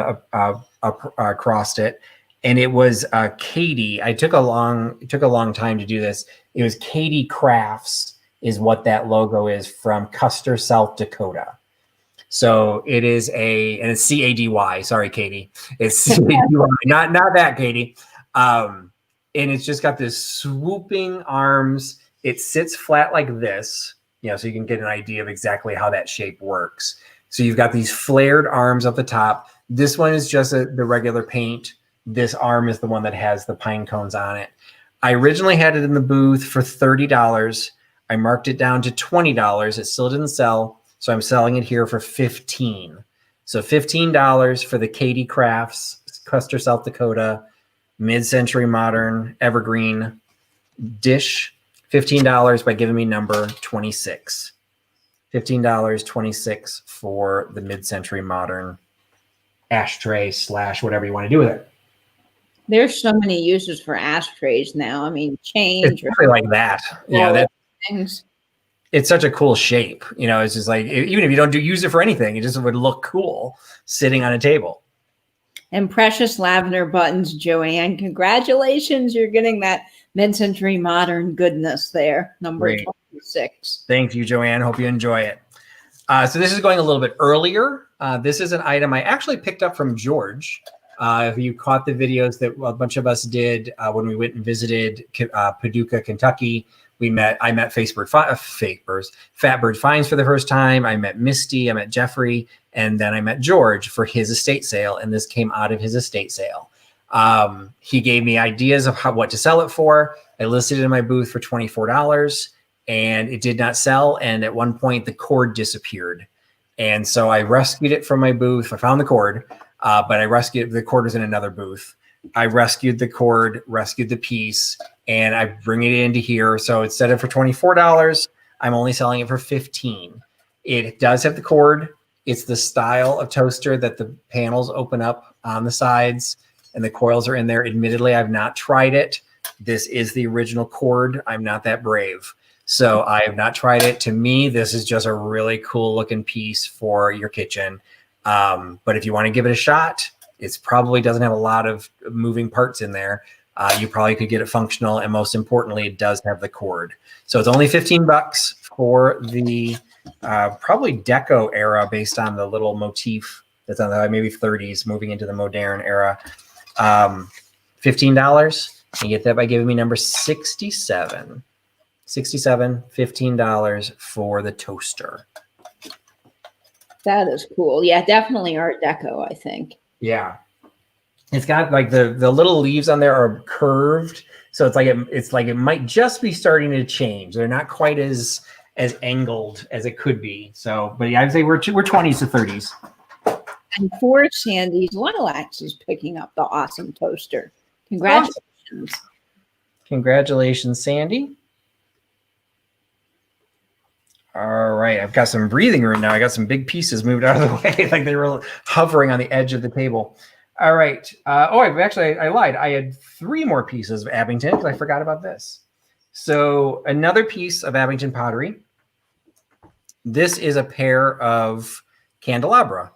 across it. And it was Katie. It took a long time to do this. It was Katie Crafts is what that logo is, from Custer, South Dakota. So it is and it's CADY. Sorry, Katie. It's CADY, not that Katie. And it's just got this swooping arms. It sits flat like this, so you can get an idea of exactly how that shape works. So you've got these flared arms up the top. This one is just the regular paint. This arm is the one that has the pine cones on it. I originally had it in the booth for $30. I marked it down to $20. It still didn't sell, so I'm selling it here for $15. So $15 for the Katie Crafts, Custer, South Dakota, mid-century modern evergreen dish. $15 by giving me number 26. $15, 26 for the mid-century modern ashtray / whatever you want to do with it. There's so many uses for ashtrays now. I mean, change it's like that. That things. It's such a cool shape. It's just like, even if you don't use it for anything, it just would look cool sitting on a table. And precious lavender buttons, Joanne. Congratulations. You're getting that mid-century modern goodness there. Number 26. Thank you, Joanne. Hope you enjoy it. So this is going a little bit earlier. This is an item I actually picked up from George. If you caught the videos that a bunch of us did when we went and visited Paducah, Kentucky, I met Fatbird Fines for the first time. I met Misty, I met Jeffrey, and then I met George for his estate sale. And this came out of his estate sale. He gave me ideas of what to sell it for. I listed it in my booth for $24 and it did not sell. And at one point the cord disappeared. And so I rescued it from my booth. I found the cord, but the cord was in another booth. I rescued the cord, rescued the piece, and I bring it into here. So instead of for $24, I'm only selling it for $15. It does have the cord. It's the style of toaster that the panels open up on the sides and the coils are in there. Admittedly, I've not tried it. This is the original cord. I'm not that brave. So I have not tried it. To me, this is just a really cool looking piece for your kitchen. But if you want to give it a shot, it probably doesn't have a lot of moving parts in there. You probably could get it functional. And most importantly, it does have the cord. So it's only $15 for the probably deco era based on the little motif that's on the maybe 30s moving into the modern era. $15. You get that by giving me number 67. $15 for the toaster. That is cool. Yeah, definitely Art Deco, I think. Yeah. It's got like the little leaves on there are curved. So it's like it might just be starting to change. They're not quite as angled as it could be. So, but yeah, I'd say we're 20s to 30s. And for Sandy's Lilacs is picking up the awesome toaster. Congratulations. Awesome. Congratulations, Sandy. All right, I've got some breathing room now. I got some big pieces moved out of the way, like they were hovering on the edge of the table. All right. I lied. I had 3 more pieces of Abington because I forgot about this. So another piece of Abington Pottery. This is a pair of candelabra.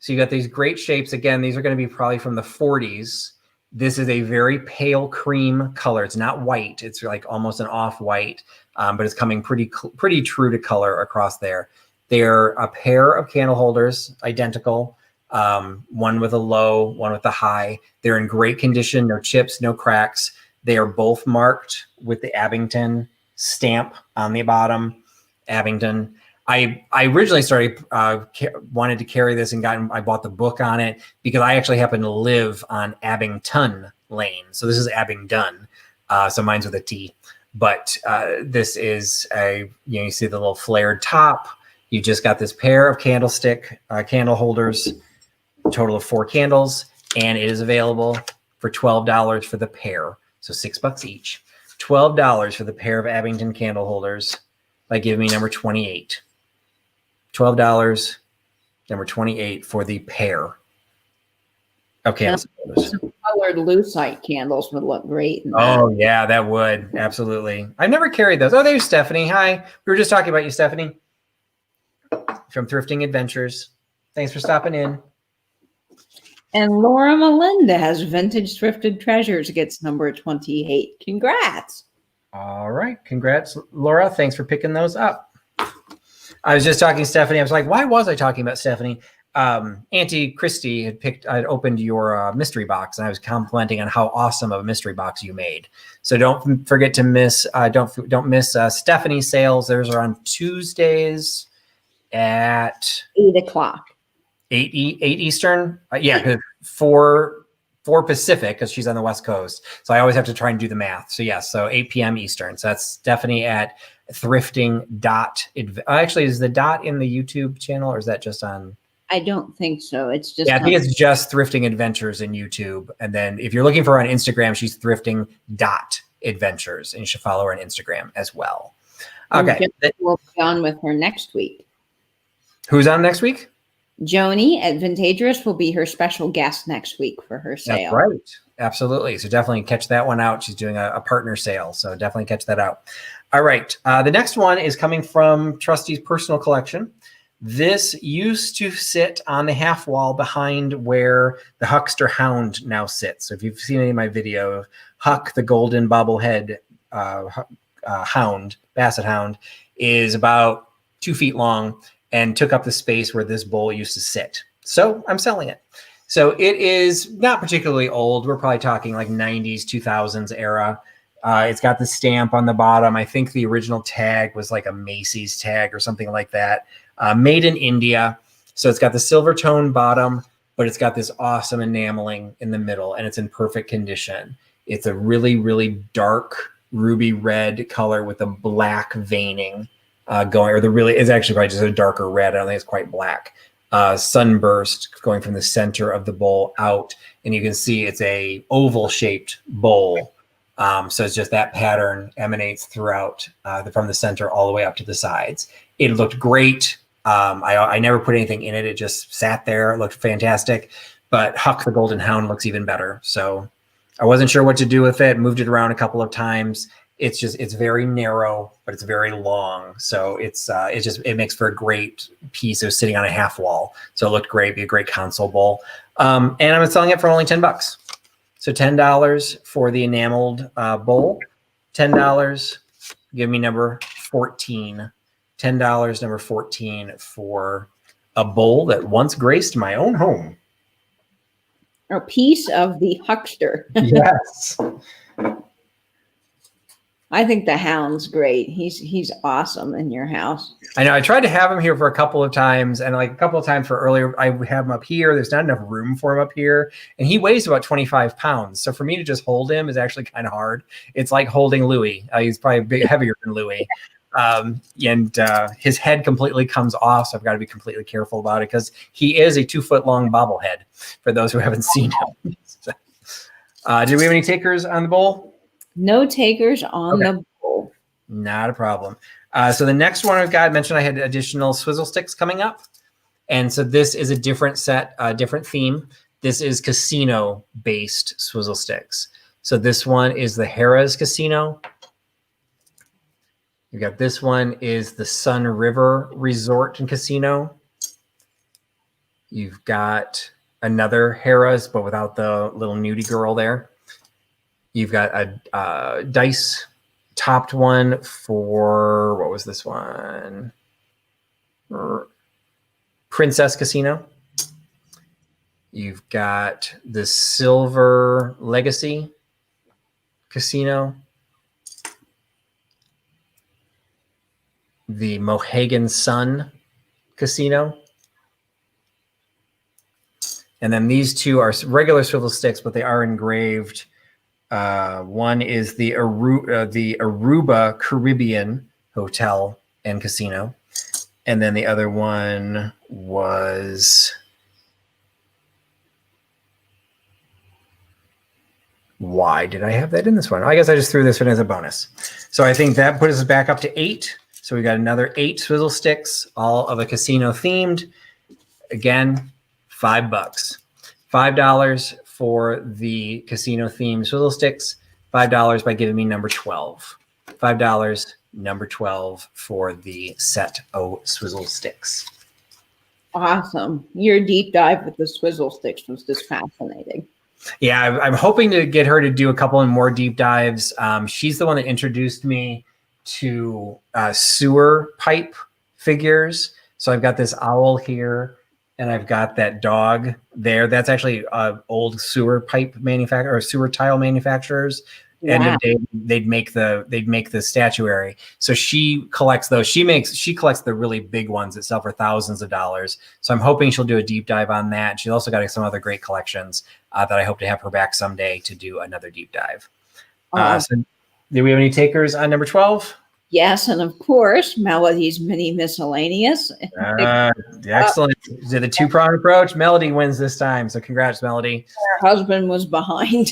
So you got these great shapes. Again, these are going to be probably from the 40s. This is a very pale cream color. It's not white. It's like almost an off-white, but it's coming pretty true to color across there. They're a pair of candle holders, identical. One with a low, one with a high. They're in great condition, no chips, no cracks. They are both marked with the Abington stamp on the bottom, Abington. I originally wanted to carry this and I bought the book on it because I actually happen to live on Abington Lane. So this is Abingdon. So mine's with a T, but this is you see the little flared top. You just got this pair of candle holders, a total of 4 candles, and it is available for $12 for the pair. So $6 each, $12 for the pair of Abington candle holders by giving me number 28. $12, number 28 for the pair. Okay. And some colored lucite candles would look great. Oh yeah, that would absolutely. I've never carried those. Oh, there's Stephanie. Hi. We were just talking about you, Stephanie, from Thrifting Adventures. Thanks for stopping in. And Laura Melendez, Vintage Thrifted Treasures, gets number 28. Congrats. All right. Congrats, Laura. Thanks for picking those up. I was just talking to Stephanie. I was like, why was I talking about Stephanie? Auntie Christy had opened your mystery box, and I was complimenting on how awesome of a mystery box you made. So don't forget to miss Stephanie's sales. Those are on Tuesdays at 8 o'clock. 8 Eastern. Yeah, 4 Pacific, because she's on the West Coast. So I always have to try and do the math. So yes, so 8 p.m. Eastern. So that's Stephanie at thrifting dot. Actually, is the dot in the YouTube channel, or is that just on? I don't think so. It's just I think it's just Thrifting Adventures in YouTube. And then if you're looking for her on Instagram, she's thrifting dot adventures, and you should follow her on Instagram as well. Okay. We'll be on with her next week. Who's on next week? Joni at Vintagerous will be her special guest next week for her sale. That's right. Absolutely. So definitely catch that one out. She's doing a partner sale. So definitely catch that out. All right. The next one is coming from Trusty's personal collection. This used to sit on the half wall behind where the Huckster Hound now sits. So if you've seen any of my video of Huck, the golden bobblehead hound, basset hound, is about 2 feet long and took up the space where this bowl used to sit. So I'm selling it. So it is not particularly old. We're probably talking like 90s, 2000s era. It's got the stamp on the bottom. I think the original tag was like a Macy's tag or something like that. Made in India. So it's got the silver tone bottom, but it's got this awesome enameling in the middle, and it's in perfect condition. It's a really, really dark ruby red color with a black veining going, or it's actually probably just a darker red. I don't think it's quite black. Sunburst going from the center of the bowl out, and you can see it's a oval shaped bowl. So it's just that pattern emanates throughout from the center all the way up to the sides. It looked great. I never put anything in it. It just sat there. It looked fantastic. But Huck the Golden Hound looks even better. So I wasn't sure what to do with it. Moved it around a couple of times. It's very narrow, but it's very long. So it makes for a great piece of sitting on a half wall. So it looked great. Be a great console bowl. And I'm selling it for only $10. So $10 for the enameled bowl. $10. Give me number 14. $10, number 14 for a bowl that once graced my own home. A piece of the huckster. Yes. I think the hound's great. He's awesome in your house. I know. I tried to have him here for a couple of times, and like a couple of times for earlier, I would have him up here. There's not enough room for him up here, and he weighs about 25 pounds. So for me to just hold him is actually kind of hard. It's like holding Louis. He's probably a bit heavier than Louis. And his head completely comes off, so I've got to be completely careful about it because he is a 2 foot long bobblehead. For those who haven't seen him, so, do we have any takers on the bowl? No takers on the bowl. Not a problem. So the next one I've got, I mentioned I had additional swizzle sticks coming up, and so this is a different set, different theme. This is casino based swizzle sticks. So this one is the Harrah's Casino. You got this one is the Sun River Resort and Casino. You've got another Harrah's, but without the little nudie girl there. You've got a dice topped one for, what was this one? Princess Casino. You've got the Silver Legacy Casino. The Mohegan Sun Casino. And then these two are regular swivel sticks, but they are engraved. One is the Aruba Caribbean Hotel and Casino. And then the other one was... Why did I have that in this one? I guess I just threw this one as a bonus. So I think that puts us back up to 8. So we got another 8 swizzle sticks, all of a casino themed. Again, $5. $5 for the casino themed swizzle sticks, $5 by giving me number 12. $5, number 12 for the set O swizzle sticks. Awesome. Your deep dive with the swizzle sticks was just fascinating. Yeah, I'm hoping to get her to do a couple of more deep dives. She's the one that introduced me to sewer pipe figures. So I've got this owl here, and I've got that dog there. That's actually old sewer pipe manufacturer or sewer tile manufacturers. Wow. End of day, they'd make the statuary. So she collects those. She collects the really big ones that sell for thousands of dollars. So I'm hoping she'll do a deep dive on that. She's also got some other great collections that I hope to have her back someday to do another deep dive. So do we have any takers on number 12? Yes, and of course, Melody's Mini Miscellaneous. Excellent. Is it a two-pronged approach? Melody wins this time, so congrats, Melody. Her husband was behind.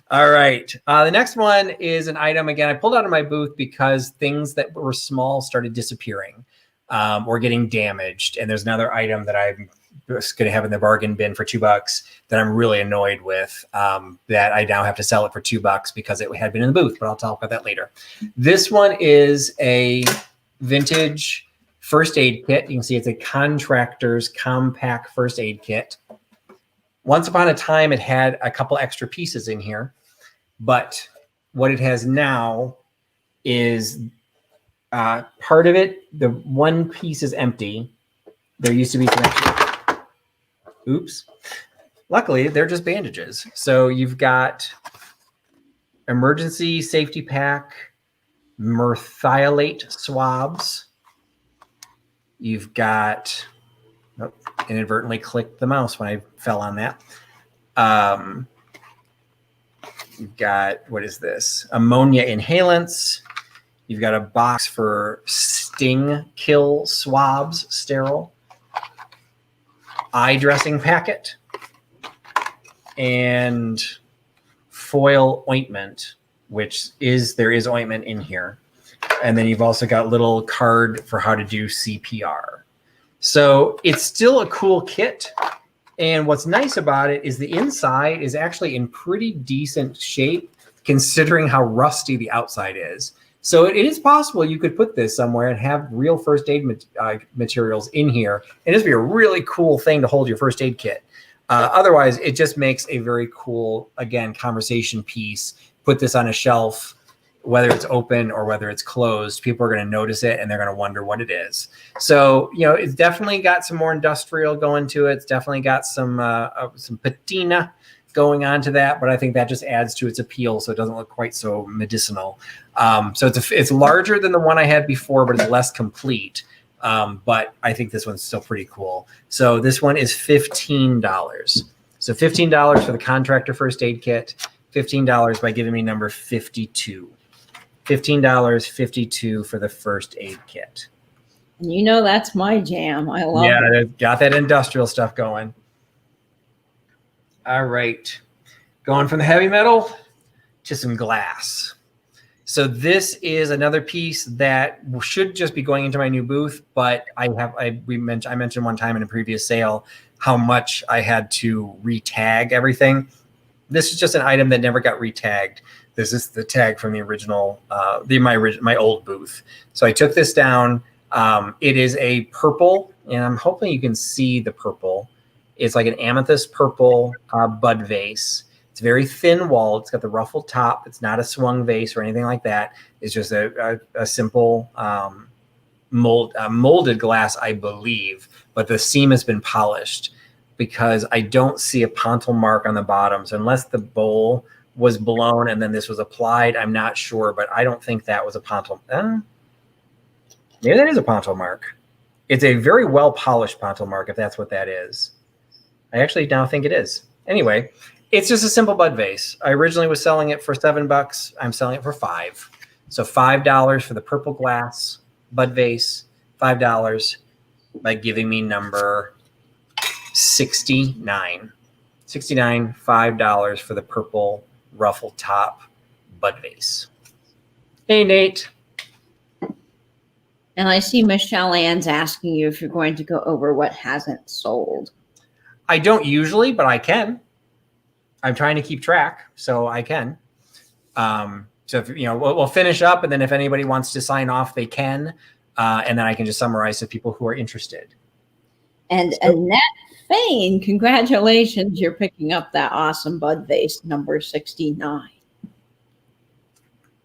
All right. The next one is an item. Again, I pulled out of my booth because things that were small started disappearing or getting damaged. And there's another item that I'm just going to have in the bargain bin for $2 that I'm really annoyed with, that I now have to sell it for $2 because it had been in the booth, but I'll talk about that later. This one is a vintage first aid kit. You can see it's a contractor's compact first aid kit. Once upon a time, it had a couple extra pieces in here, but what it has now is part of it, the one piece is empty. There used to be some extra. Oops. Luckily, they're just bandages. So you've got emergency safety pack, merthiolate swabs. You've got, oh, inadvertently clicked the mouse when I fell on that. You've got, what is this? Ammonia inhalants. You've got a box for sting kill swabs, sterile. Eye dressing packet. And foil ointment, which is, there is ointment in here. And then you've also got a little card for how to do CPR. So it's still a cool kit. And what's nice about it is the inside is actually in pretty decent shape, considering how rusty the outside is. So it is possible you could put this somewhere and have real first aid materials in here. And this would be a really cool thing to hold your first aid kit. Otherwise, it just makes a very cool, again, conversation piece. Put this on a shelf, whether it's open or whether it's closed, people are going to notice it and they're going to wonder what it is. So, you know, it's definitely got some more industrial going to it. It's definitely got some patina going on to that, but I think that just adds to its appeal, so it doesn't look quite so medicinal. So it's larger than the one I had before, but it's less complete. But I think this one's still pretty cool. So this one is $15. So $15 for the contractor first aid kit, $15 by giving me number 52. $15, 52 for the first aid kit. You know, that's my jam. I love it. Yeah, got that industrial stuff going. All right. Going from the heavy metal to some glass. So this is another piece that should just be going into my new booth, but I mentioned one time in a previous sale how much I had to re-tag everything. This is just an item that never got re-tagged. This is the tag from the original, my old booth. So I took this down. It is a purple, and I'm hoping you can see the purple. It's like an amethyst purple bud vase. It's very thin walled. It's got the ruffled top. It's not a swung vase or anything like that. It's just a simple molded glass, I believe, but the seam has been polished because I don't see a pontil mark on the bottom. So unless the bowl was blown and then this was applied, I'm not sure, but I don't think that was a pontil. Maybe that is a pontil mark. It's a very well polished pontil mark, if that's what that is. I actually now think it is. Anyway, it's just a simple bud vase. I originally was selling it for $7. I'm selling it for $5. So $5 for the purple glass bud vase, $5 by giving me number 69. 69, $5 for the purple ruffled top bud vase. Hey, Nate. And I see Michelle Ann's asking you if you're going to go over what hasn't sold. I don't usually, but I can. I'm trying to keep track, so I can. So if, we'll finish up, and then if anybody wants to sign off, they can, and then I can just summarize to people who are interested. And Annette Fain, congratulations! You're picking up that awesome bud vase, number 69.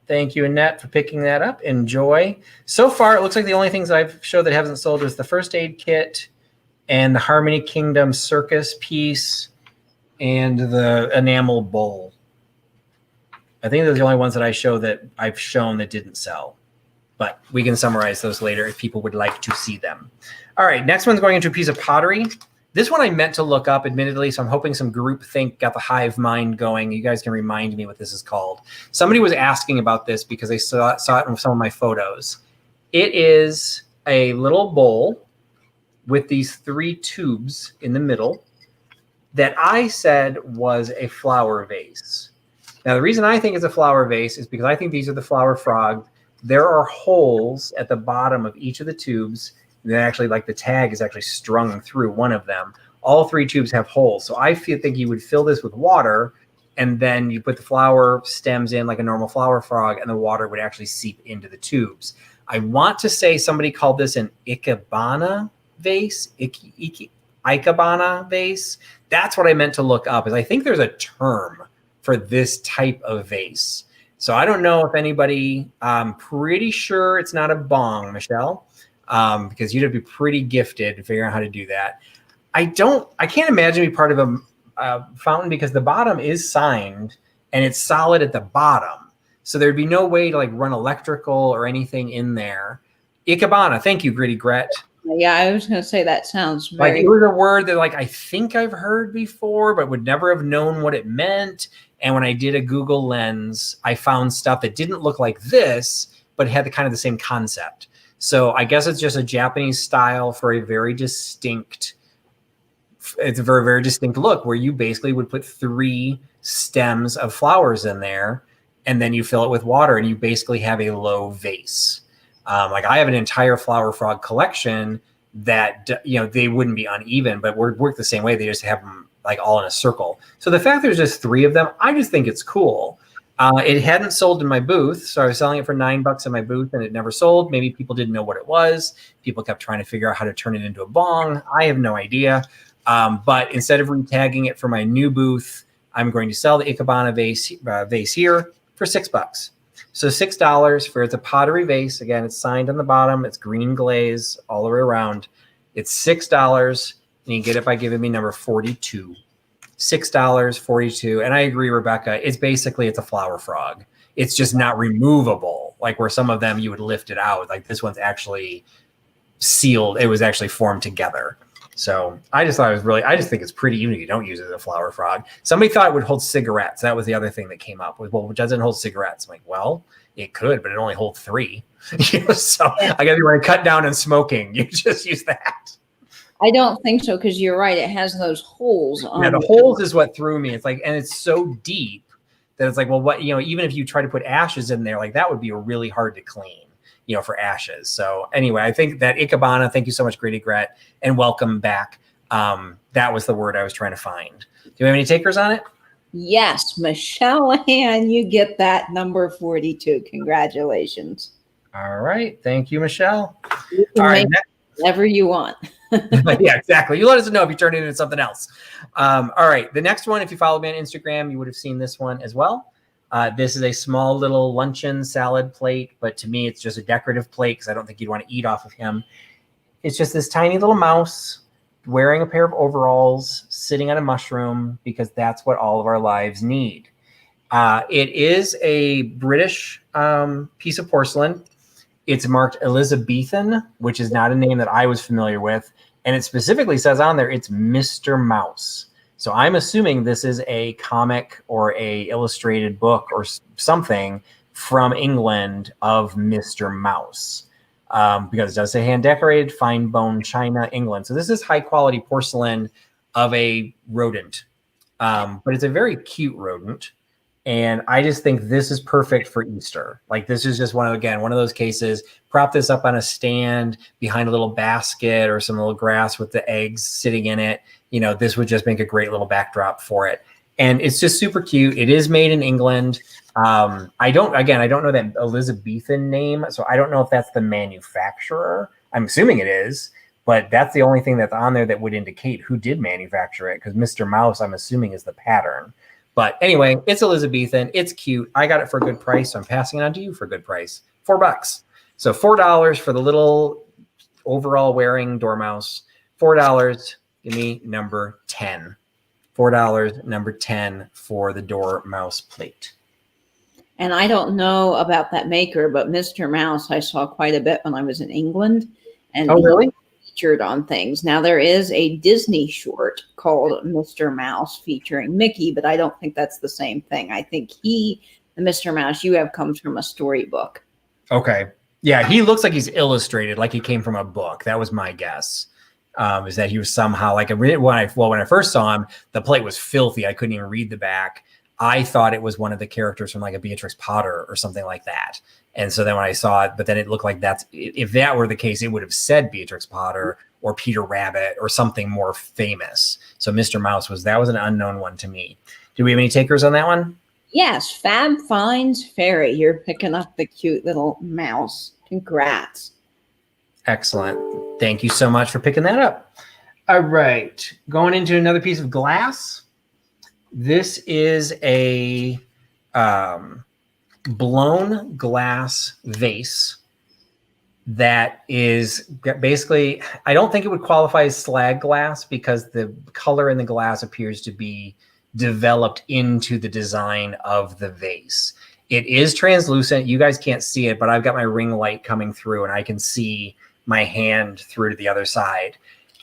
Thank you, Annette, for picking that up. Enjoy. So far, it looks like the only things I've showed that haven't sold is the first aid kit and the Harmony Kingdom circus piece and the enamel bowl. I think those are the only ones that I've shown that didn't sell. But we can summarize those later if people would like to see them. All right, next one's going into a piece of pottery. This one I meant to look up, admittedly, so I'm hoping some groupthink got the hive mind going. You guys can remind me what this is called. Somebody was asking about this because they saw it in some of my photos. It is a little bowl with these 3 tubes in the middle that I said was a flower vase. Now, the reason I think it's a flower vase is because I think these are the flower frog. There are holes at the bottom of each of the tubes. That actually, like the tag is actually strung through one of them. All 3 tubes have holes. So I think you would fill this with water, and then you put the flower stems in like a normal flower frog, and the water would actually seep into the tubes. I want to say somebody called this an ikebana vase. Ikebana vase. That's what I meant to look up, is I think there's a term for this type of vase. So I don't know if anybody, I'm pretty sure it's not a bong, Michelle. Because you'd have to be pretty gifted to figure out how to do that. I can't imagine being part of a fountain because the bottom is signed and it's solid at the bottom. So there'd be no way to like run electrical or anything in there. Ikebana, thank you, Gritty Gret. Yeah, I was going to say that sounds very... Like, it was a word that like I think I've heard before, but would never have known what it meant. And when I did a Google lens, I found stuff that didn't look like this, but had the same concept. So I guess it's just a Japanese style for a very distinct, it's a very, very distinct look where you basically would put 3 stems of flowers in there and then you fill it with water and you basically have a low vase. Like I have an entire flower frog collection that, they wouldn't be uneven, but work the same way. They just have them like all in a circle. So the fact there's just 3 of them, I just think it's cool. It hadn't sold in my booth, so I was selling it for $9 in my booth, and it never sold. Maybe people didn't know what it was. People kept trying to figure out how to turn it into a bong. I have no idea. But instead of retagging it for my new booth, I'm going to sell the Ikebana vase here for $6. So $6 for it's a pottery vase. Again, it's signed on the bottom. It's green glaze all the way around. It's $6, and you can get it by giving me number 42. $6.42. And I agree, Rebecca. It's a flower frog. It's just not removable. Like where some of them you would lift it out. Like this one's actually sealed. It was actually formed together. So I just think it's pretty, even if you don't use it as a flower frog. Somebody thought it would hold cigarettes. That was the other thing that came up with, well, it doesn't hold cigarettes. I'm like, well, it could, but it only holds 3. So I guess you want to cut down on smoking. You just use that. I don't think so, because you're right. It has those holes on. Yeah, the holes is what threw me. It's like, and it's so deep that it's like, well, what, even if you try to put ashes in there, like that would be really hard to clean, for ashes. So anyway, I think that Ikebana, thank you so much, Grady Gret, and welcome back. That was the word I was trying to find. Do you have any takers on it? Yes, Michelle Ann, you get that number 42. Congratulations. All right. Thank you, Michelle. You can all right. Whatever you want. Yeah, exactly. You let us know if you turn it into something else. All right. The next one, if you follow me on Instagram, you would have seen this one as well. This is a small little luncheon salad plate, but to me, it's just a decorative plate because I don't think you'd want to eat off of him. It's just this tiny little mouse wearing a pair of overalls, sitting on a mushroom, because that's what all of our lives need. It is a British piece of porcelain. It's marked Elizabethan, which is not a name that I was familiar with. And it specifically says on there, it's Mr. Mouse. So I'm assuming this is a comic or a illustrated book or something from England of Mr. Mouse. Because it does say hand decorated, fine bone china, England. So this is high quality porcelain of a rodent. But it's a very cute rodent. And I just think this is perfect for Easter. Like this is just one of those cases, prop this up on a stand behind a little basket or some little grass with the eggs sitting in it. you know, this would just make a great little backdrop for it. And it's just super cute. It is made in England. I don't know that Elizabethan name, so I don't know if that's the manufacturer. I'm assuming it is, but that's the only thing that's on there that would indicate who did manufacture it, because Mr. Mouse, I'm assuming, is the pattern. But anyway, it's Elizabethan. It's cute. I got it for a good price, so I'm passing it on to you for a good price. $4. So $4 for the little overall wearing dormouse. $4. Give me number 10. $4, number 10 for the dormouse plate. And I don't know about that maker, but Mr. Mouse I saw quite a bit when I was in England. And oh, really? Featured on things. Now there is a Disney short called Mr. Mouse featuring Mickey, but I don't think that's the same thing. I think the Mr. Mouse you have comes from a storybook. Okay. Yeah, he looks like he's illustrated, like he came from a book. That was my guess. Is that he was somehow like when I first saw him, the plate was filthy. I couldn't even read the back. I thought it was one of the characters from like a Beatrix Potter or something like that. And so then when I saw it, but then it looked like if that were the case, it would have said Beatrix Potter or Peter Rabbit or something more famous. So Mr. Mouse was an unknown one to me. Do we have any takers on that one? Yes, Fab Finds Fairy. You're picking up the cute little mouse. Congrats. Excellent. Thank you so much for picking that up. All right. Going into another piece of glass. This is a blown glass vase that is basically, I don't think it would qualify as slag glass because the color in the glass appears to be developed into the design of the vase. It is translucent. You guys can't see it, but I've got my ring light coming through and I can see my hand through to the other side.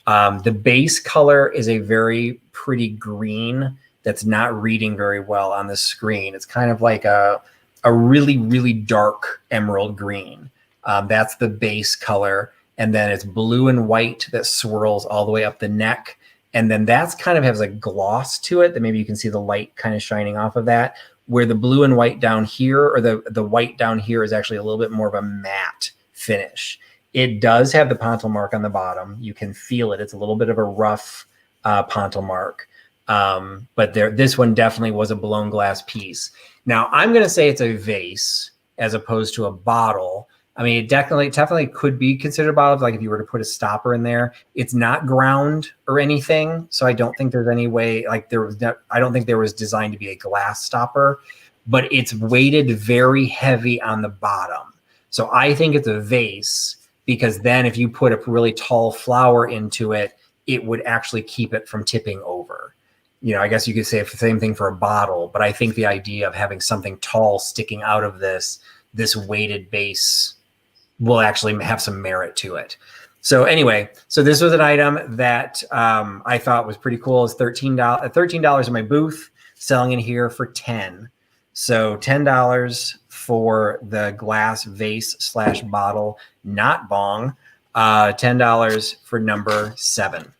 The base color is a very pretty green that's not reading very well on the screen. It's kind of like a really, really dark emerald green. That's the base color. And then it's blue and white that swirls all the way up the neck. And then that's kind of has a gloss to it that maybe you can see the light kind of shining off of that, where the blue and white down here, or the white down here, is actually a little bit more of a matte finish. It does have the pontil mark on the bottom. You can feel it. It's a little bit of a rough pontil mark. But this one definitely was a blown glass piece. Now, I'm going to say it's a vase as opposed to a bottle. I mean, it definitely could be considered a bottle, like if you were to put a stopper in there. It's not ground or anything, so I don't think there's any way, I don't think there was designed to be a glass stopper, but it's weighted very heavy on the bottom. So I think it's a vase, because then if you put a really tall flower into it, it would actually keep it from tipping over. You know, I guess you could say the same thing for a bottle, but I think the idea of having something tall sticking out of this weighted base will actually have some merit to it. So anyway, so this was an item that I thought was pretty cool. It's $13 in my booth, selling in here for $10. So $10 for the glass vase / bottle, not bong. $10 for number 7.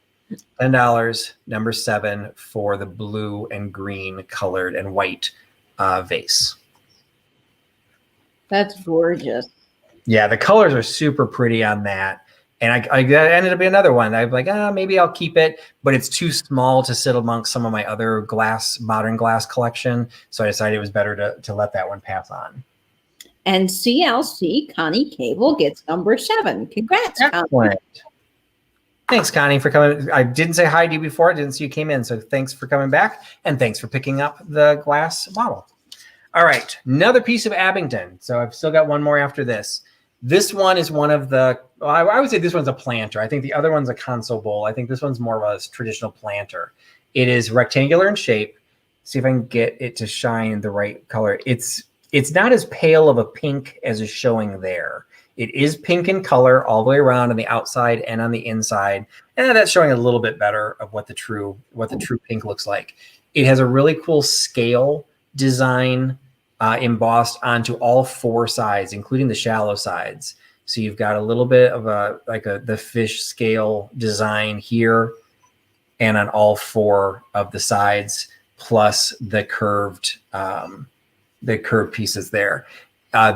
$10, number 7 for the blue and green colored and white vase. That's gorgeous. Yeah, the colors are super pretty on that. And I ended up being another one. I'm like, maybe I'll keep it, but it's too small to sit amongst some of my other modern glass collection. So I decided it was better to let that one pass on. And CLC Connie Cable gets number 7. Congrats, Connie. Thanks, Connie, for coming. I didn't say hi to you before. I didn't see you came in. So thanks for coming back. And thanks for picking up the glass bottle. All right. Another piece of Abington. So I've still got one more after this. This one is one of the, I would say this one's a planter. I think the other one's a console bowl. I think this one's more of a traditional planter. It is rectangular in shape. See if I can get it to shine the right color. It's not as pale of a pink as is showing there. It is pink in color all the way around on the outside and on the inside. And that's showing a little bit better of what the true pink looks like. It has a really cool scale design embossed onto all 4 sides, including the shallow sides. So you've got a little bit of the fish scale design here and on all 4 of the sides, plus the curved pieces there.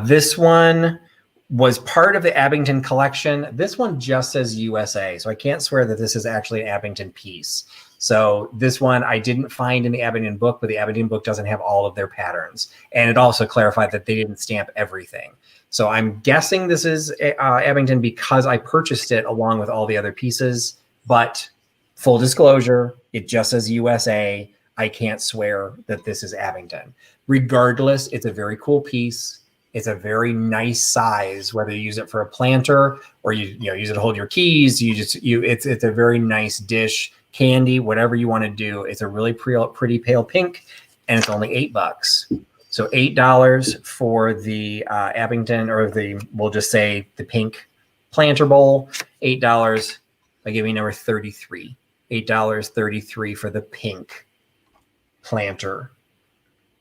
This one was part of the Abington collection. This one just says USA, so I can't swear that this is actually an Abington piece. So this one I didn't find in the Abington book, but the Abington book doesn't have all of their patterns. And it also clarified that they didn't stamp everything. So I'm guessing this is Abington because I purchased it along with all the other pieces. But full disclosure, it just says USA. I can't swear that this is Abington. Regardless, it's a very cool piece. It's a very nice size, whether you use it for a planter or you use it to hold your keys. It's a very nice dish, candy, whatever you want to do. It's a really pretty pale pink, and it's only $8. So $8 for the Abington, or we'll just say the pink planter bowl. $8. I give you number 33. $8.33 for the pink planter.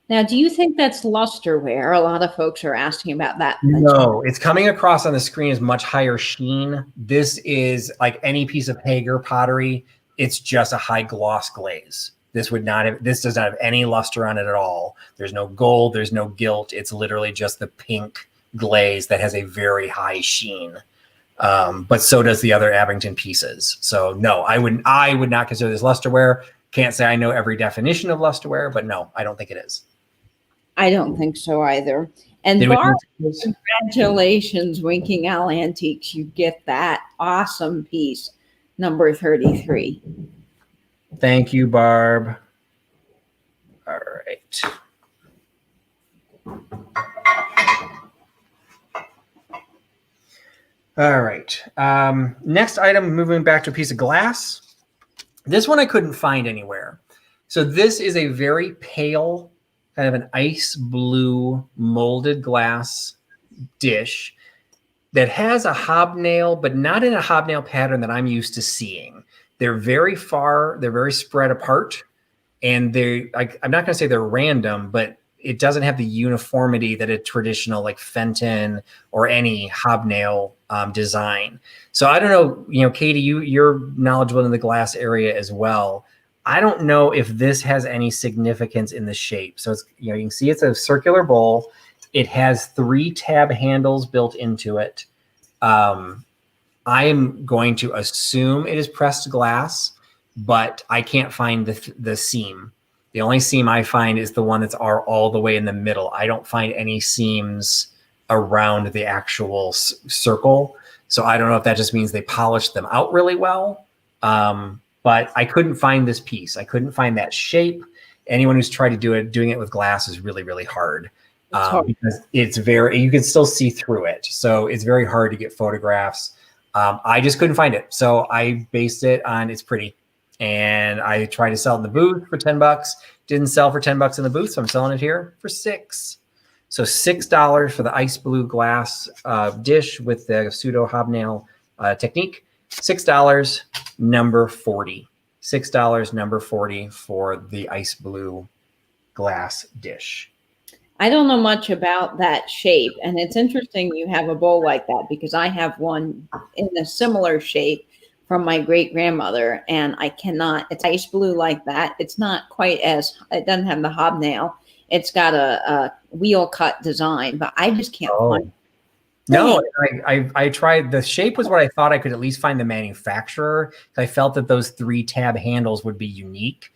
Now, do you think that's lusterware? A lot of folks are asking about that. No, it's coming across on the screen as much higher sheen. This is like any piece of Hager pottery. It's just a high gloss glaze. This does not have any luster on it at all. There's no gold, there's no gilt. It's literally just the pink glaze that has a very high sheen. But so does the other Abington pieces. So no, I would not consider this lusterware. Can't say I know every definition of lusterware, but no, I don't think it is. I don't think so either. And Barb, congratulations, Winking Owl Antiques. You get that awesome piece, number 33. Thank you, Barb. All right. All right. Next item, moving back to a piece of glass. This one I couldn't find anywhere. So this is a very pale, kind of an ice blue molded glass dish that has a hobnail, but not in a hobnail pattern that I'm used to seeing. They're very spread apart, and I'm not going to say they're random, but it doesn't have the uniformity that a traditional like Fenton or any hobnail design. So I don't know, Katie, you're knowledgeable in the glass area as well. I don't know if this has any significance in the shape. So it's, you can see it's a circular bowl. It has 3 tab handles built into it. I am going to assume it is pressed glass, but I can't find the seam. The only seam I find is the one that's all the way in the middle. I don't find any seams around the actual circle. So I don't know if that just means they polished them out really well. But I couldn't find this piece. I couldn't find that shape. Anyone who's tried to doing it with glass is really, really hard. Because you can still see through it. So it's very hard to get photographs. I just couldn't find it. So I based it on it's pretty. And I tried to sell it in the booth for $10. Didn't sell for $10 in the booth. So I'm selling it here for $6. So $6 for the ice blue glass dish with the pseudo hobnail technique. $6, number 40. $6, number 40 for the ice blue glass dish. I don't know much about that shape, and it's interesting you have a bowl like that because I have one in a similar shape from my great grandmother, and it's ice blue like that. It's not quite it doesn't have the hobnail. It's got a wheel cut design, but I just can't find it. No, I tried. The shape was what I thought. I could at least find the manufacturer. I felt that those 3 tab handles would be unique.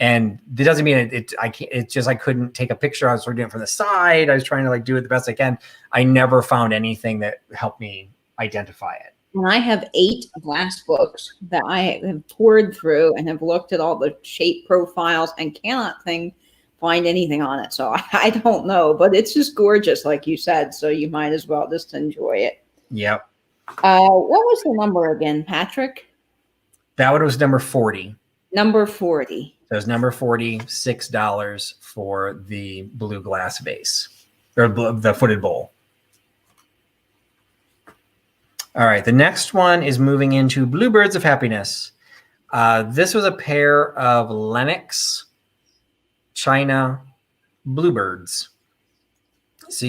And it doesn't mean it's just I couldn't take a picture. I was doing it from the side. I was trying to do it the best I can. I never found anything that helped me identify it. And I have 8 glass books that I have poured through and have looked at all the shape profiles and cannot find anything on it. So I don't know, but it's just gorgeous, like you said. So you might as well just enjoy it. Yep. What was the number again, Patrick? That one was number 40. Number 40. So it's number 40, $6 for the blue glass vase, or the footed bowl. All right, the next one is moving into Bluebirds of Happiness. This was a pair of Lenox China Bluebirds. So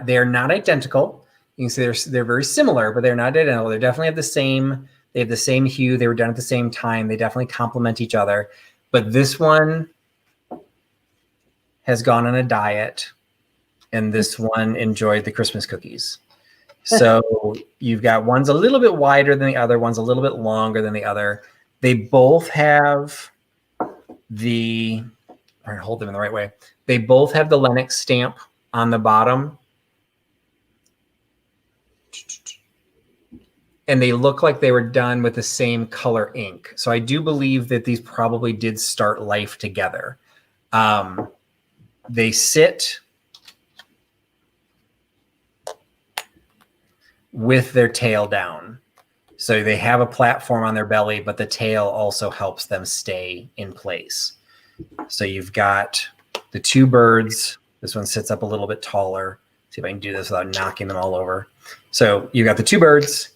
they're not identical. You can see they're very similar, but they're not identical. They definitely have the same hue. They were done at the same time. They definitely complement each other. But this one has gone on a diet, and this one enjoyed the Christmas cookies. So you've got one's a little bit wider than the other, one's a little bit longer than the other. They both have I'm trying to hold them in the right way. They both have the Lenox stamp on the bottom. And they look like they were done with the same color ink. So I do believe that these probably did start life together. They sit with their tail down. So they have a platform on their belly, but the tail also helps them stay in place. So you've got the two birds. This one sits up a little bit taller. See if I can do this without knocking them all over. So you got the two birds.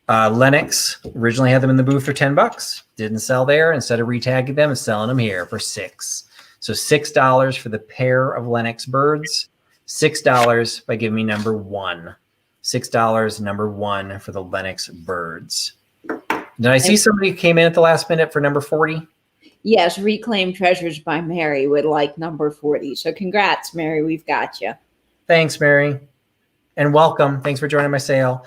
Lenox originally had them in the booth for $10. Didn't sell there. Instead of retagging them and selling them here for $6. So $6 for the pair of Lenox birds. $6 by giving me number 1. $6, number 1 for the Lenox birds. Did I see somebody came in at the last minute for number 40? Yes, Reclaim Treasures by Mary would like number 40. So congrats, Mary. We've got you. Thanks, Mary. And welcome. Thanks for joining my sale.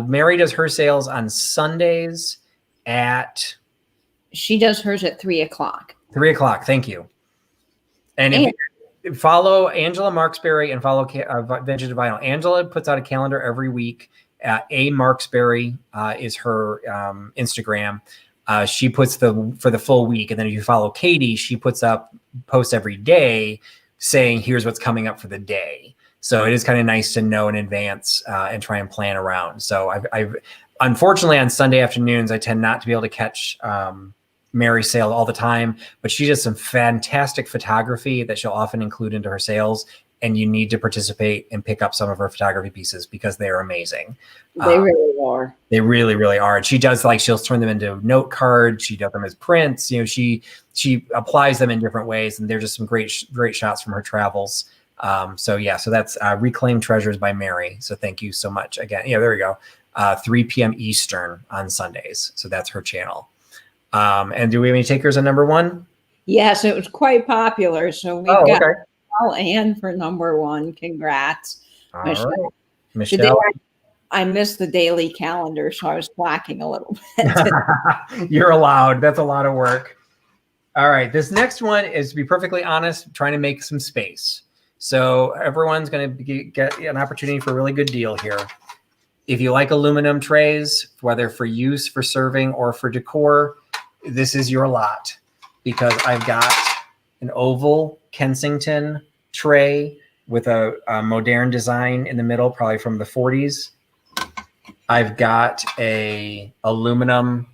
Mary does her sales on Sundays at... She does hers at 3 o'clock. 3 o'clock. Thank you. And if you follow Angela Marksberry and follow Vintage Vinyl. Angela puts out a calendar every week. A Marksberry is her Instagram. She puts for the full week. And then if you follow Katie, she puts up posts every day saying, here's what's coming up for the day. So it is kind of nice to know in advance and try and plan around. So I've unfortunately on Sunday afternoons, I tend not to be able to catch Mary's sale all the time, but she does some fantastic photography that she'll often include into her sales. And you need to participate and pick up some of her photography pieces because they are amazing. They really are. They really, really are. And she does she'll turn them into note cards. She does them as prints. She applies them in different ways. And they're just some great shots from her travels. So that's Reclaim Treasures by Mary. So thank you so much again. Yeah, there we go. 3 p.m. Eastern on Sundays. So that's her channel. And do we have any takers on number 1? Yes, it was quite popular. So we've got Michelle Ann for number 1. Congrats. All Michelle. right. Michelle. I missed the daily calendar, so I was slacking a little bit. You're allowed. That's a lot of work. All right. This next one is, to be perfectly honest, trying to make some space. So everyone's going to get an opportunity for a really good deal here. If you like aluminum trays, whether for use, for serving, or for decor, this is your lot, because I've got an oval Kensington tray with a modern design in the middle, probably from the 40s. I've got a aluminum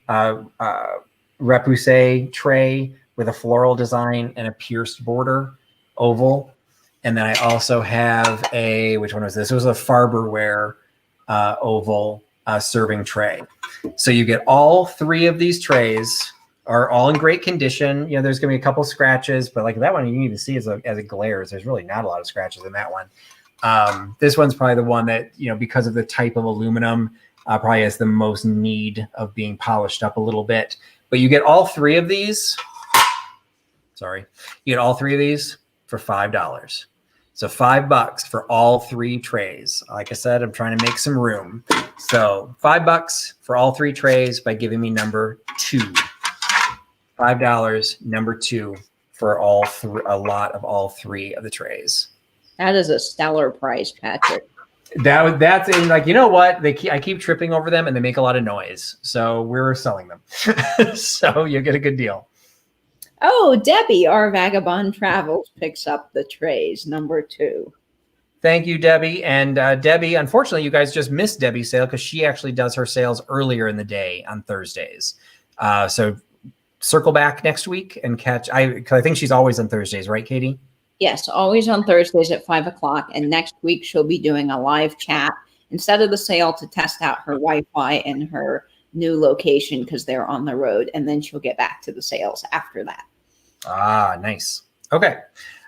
repoussé tray with a floral design and a pierced border, oval. And then I also have which one was this? It was a Farberware oval serving tray. So you get all 3 of these trays, are all in great condition. There's going to be a couple scratches, but like that one, you can even see as it glares, there's really not a lot of scratches in that one. This one's probably the one that, because of the type of aluminum, probably has the most need of being polished up a little bit. But you get all 3 of these. You get all 3 of these for $5. So $5 for all 3 trays. Like I said, I'm trying to make some room. So $5 for all 3 trays by giving me number 2. $5, number 2 for a lot of all 3 of the trays. That is a stellar price, Patrick. That's in, you know what? I keep tripping over them and they make a lot of noise. So we're selling them. So you get a good deal. Oh, Debbie, our Vagabond Travels, picks up the trays, number 2. Thank you, Debbie. And Debbie, unfortunately, you guys just missed Debbie's sale because she actually does her sales earlier in the day on Thursdays. So circle back next week and catch. Because I think she's always on Thursdays, right, Katie? Yes, always on Thursdays at 5 o'clock. And next week, she'll be doing a live chat instead of the sale to test out her Wi-Fi and her new location because they're on the road. And then she'll get back to the sales after that. Ah, nice. Okay.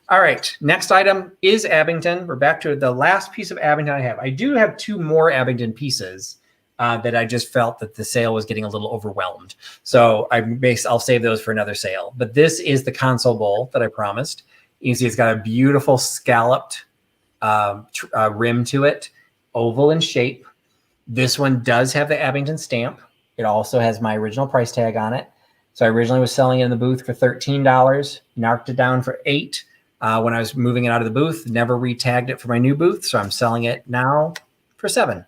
All right. Next item is Abington. We're back to the last piece of Abington I have. I do have 2 more Abington pieces that I just felt that the sale was getting a little overwhelmed. So I'll save those for another sale. But this is the console bowl that I promised. You can see it's got a beautiful scalloped rim to it, oval in shape. This one does have the Abington stamp. It also has my original price tag on it. So I originally was selling it in the booth for $13, knocked it down for $8 when I was moving it out of the booth. Never retagged it for my new booth, so I'm selling it now for $7.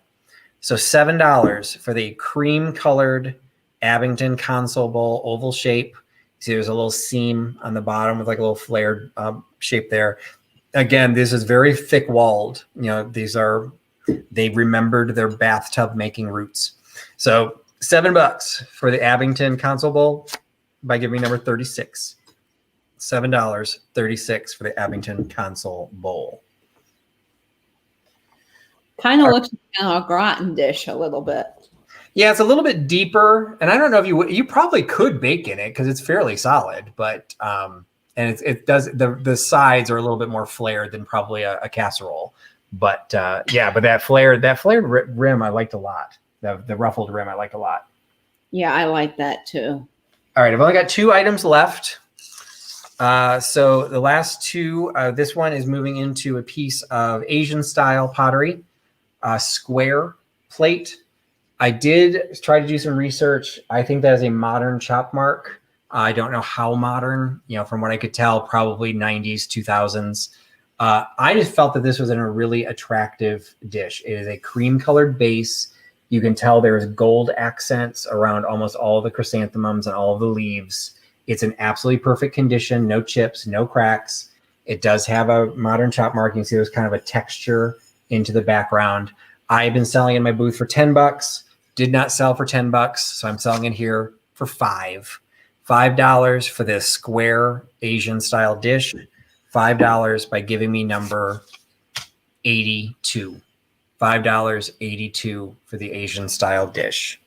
So $7 for the cream-colored Abington console bowl, oval shape. See, there's a little seam on the bottom with like a little flared shape there. Again, this is very thick-walled. You know, they remembered their bathtub making roots. So $7 for the Abington console bowl by giving me number 36. $7.36 for the Abington console bowl. Kind of looks like a gratin dish a little bit. Yeah, it's a little bit deeper, and I don't know if you probably could bake in it because it's fairly solid, but and it does the sides are a little bit more flared than probably a casserole. But yeah, but that flared rim I liked a lot. The ruffled rim I liked a lot. Yeah, I like that too. All right, I've only got 2 items left. So the last 2, this one is moving into a piece of Asian style pottery, square plate. I did try to do some research. I think that is a modern chop mark. I don't know how modern, you know, from what I could tell, probably 90s, 2000s. I just felt that this was in a really attractive dish. It is a cream colored base. You can tell there's gold accents around almost all of the chrysanthemums and all of the leaves. It's in absolutely perfect condition, no chips, no cracks. It does have a modern chop mark. You can see there's kind of a texture into the background. I've been selling in my booth for $10. Did not sell for $10, so I'm selling it here for $5 for this square Asian style dish. $5 by giving me number 82. $5.82 for the Asian style dish.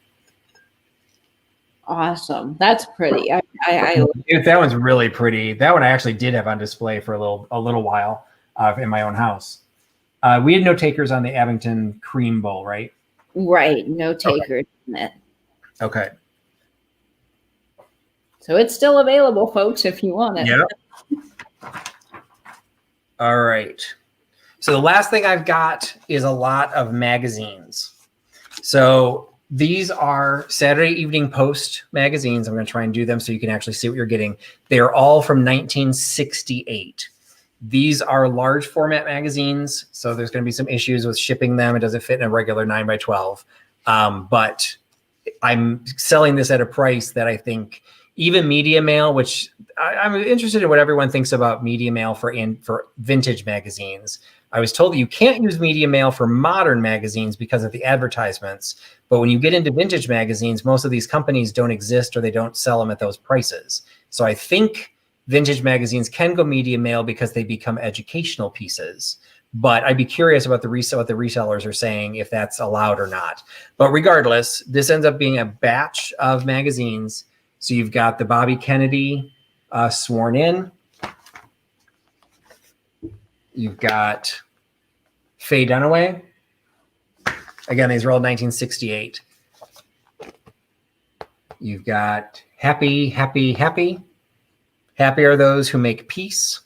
Awesome. That's pretty. That one's really pretty. That one I actually did have on display for a little while in my own house. We had no takers on the Abington cream bowl, right? Right. No takers in it. Okay. So it's still available, folks, if you want it. Yep. All right. So the last thing I've got is a lot of magazines. So these are Saturday Evening Post magazines. I'm going to try and do them so you can actually see what you're getting. They are all from 1968. These are large format magazines, so there's going to be some issues with shipping them. It doesn't fit in a regular 9x12. But I'm selling this at a price that I think even media mail, which I'm interested in what everyone thinks about media mail for vintage magazines. I was told that you can't use media mail for modern magazines because of the advertisements. But when you get into vintage magazines, most of these companies don't exist or they don't sell them at those prices. So I think vintage magazines can go media mail because they become educational pieces. But I'd be curious about what the resellers are saying, if that's allowed or not. But regardless, this ends up being a batch of magazines. So you've got the Bobby Kennedy Sworn In. You've got Faye Dunaway. Again, these are all 1968. You've got Happy, Happy, Happy. Happy are those who make peace.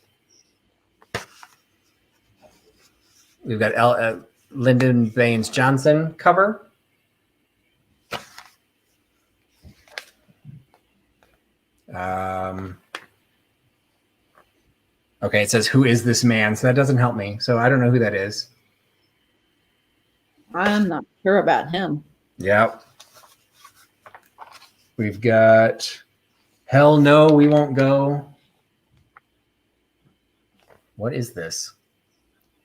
We've got Lyndon Baines Johnson cover. Okay, it says, "Who is this man?" So that doesn't help me. So I don't know who that is. I'm not sure about him. Yep. We've got Hell No, We Won't Go. What is this?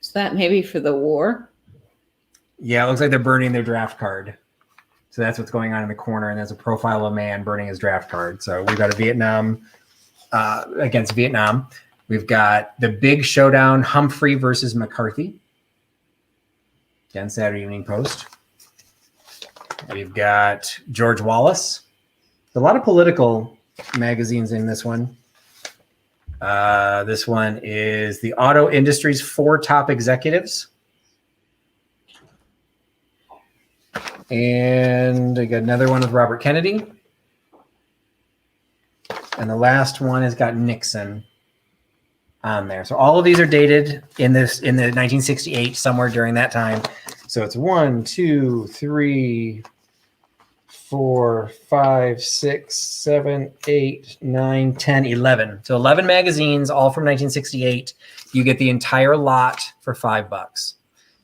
Is that maybe for the war? Yeah, it looks like they're burning their draft card. So that's what's going on in the corner. And there's a profile of a man burning his draft card. So we've got a Vietnam against Vietnam. We've got the big showdown, Humphrey versus McCarthy. Again, Saturday Evening Post. We've got George Wallace. A lot of political magazines in this one. This one is the Auto Industry's 4 Top Executives. And I got another one with Robert Kennedy. And the last one has got Nixon on there. So all of these are dated in the 1968, somewhere during that time. So it's 1, 2, 3, 4, 5, 6, 7, 8, 9, 10, 11. So 11 magazines, all from 1968. You get the entire lot for $5.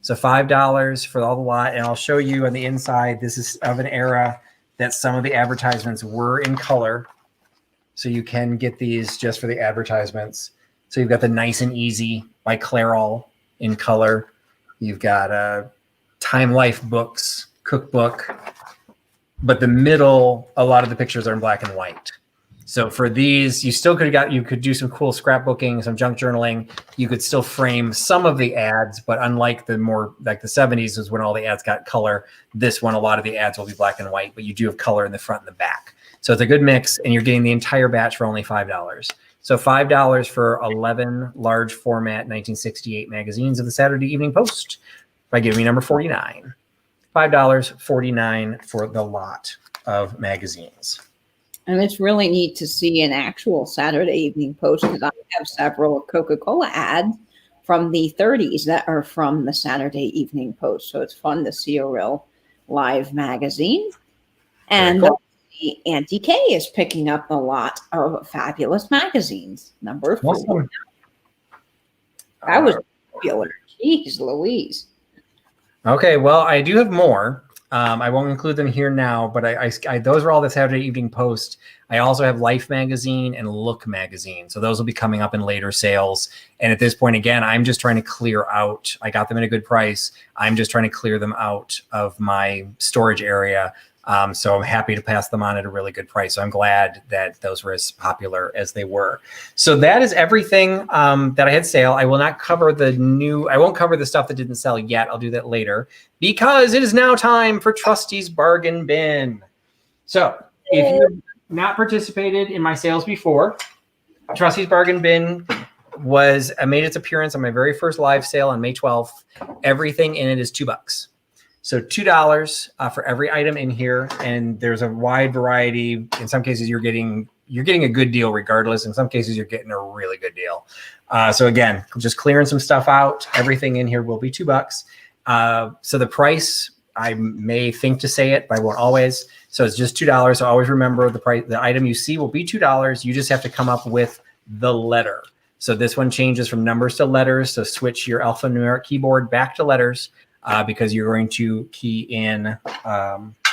So $5 for all the lot. And I'll show you on the inside, this is of an era that some of the advertisements were in color. So you can get these just for the advertisements. So you've got the Nice and Easy by Clairol in color. You've got Time Life books, cookbook. But the middle, a lot of the pictures are in black and white. So for these, you still you could do some cool scrapbooking, some junk journaling. You could still frame some of the ads, but unlike the more like the 70s is when all the ads got color, this one, a lot of the ads will be black and white, but you do have color in the front and the back. So it's a good mix, and you're getting the entire batch for only $5. So $5 for 11 large format 1968 magazines of the Saturday Evening Post by giving me number 49. $5.49 for the lot of magazines. And it's really neat to see an actual Saturday Evening Post, because I have several Coca-Cola ads from the 30s that are from the Saturday Evening Post. So it's fun to see a real live magazine. And Cool. the Auntie K is picking up a lot of fabulous magazines. Number 4. Awesome. That was popular. Jeez Louise. Okay, well, I do have more. I won't include them here now, but I those are all the Saturday Evening Post. I also have Life magazine and Look magazine. So those will be coming up in later sales. And at this point, again, I'm just trying to clear out. I got them at a good price. I'm just trying to clear them out of my storage area. So I'm happy to pass them on at a really good price. So I'm glad that those were as popular as they were. So that is everything that I had sale. I will not cover I won't cover the stuff that didn't sell yet. I'll do that later because it is now time for Trusty's Bargain Bin. So if you have not participated in my sales before, Trusty's Bargain Bin made its appearance on my very first live sale on May 12th. Everything in it is $2. So $2 for every item in here, and there's a wide variety. In some cases, you're getting a good deal regardless. In some cases, you're getting a really good deal. So again, just clearing some stuff out. Everything in here will be $2. So the price, I may think to say it, but I won't always. So it's just $2. So always remember the price. The item you see will be $2. You just have to come up with the letter. So this one changes from numbers to letters. So switch your alphanumeric keyboard back to letters. Because you're going to key in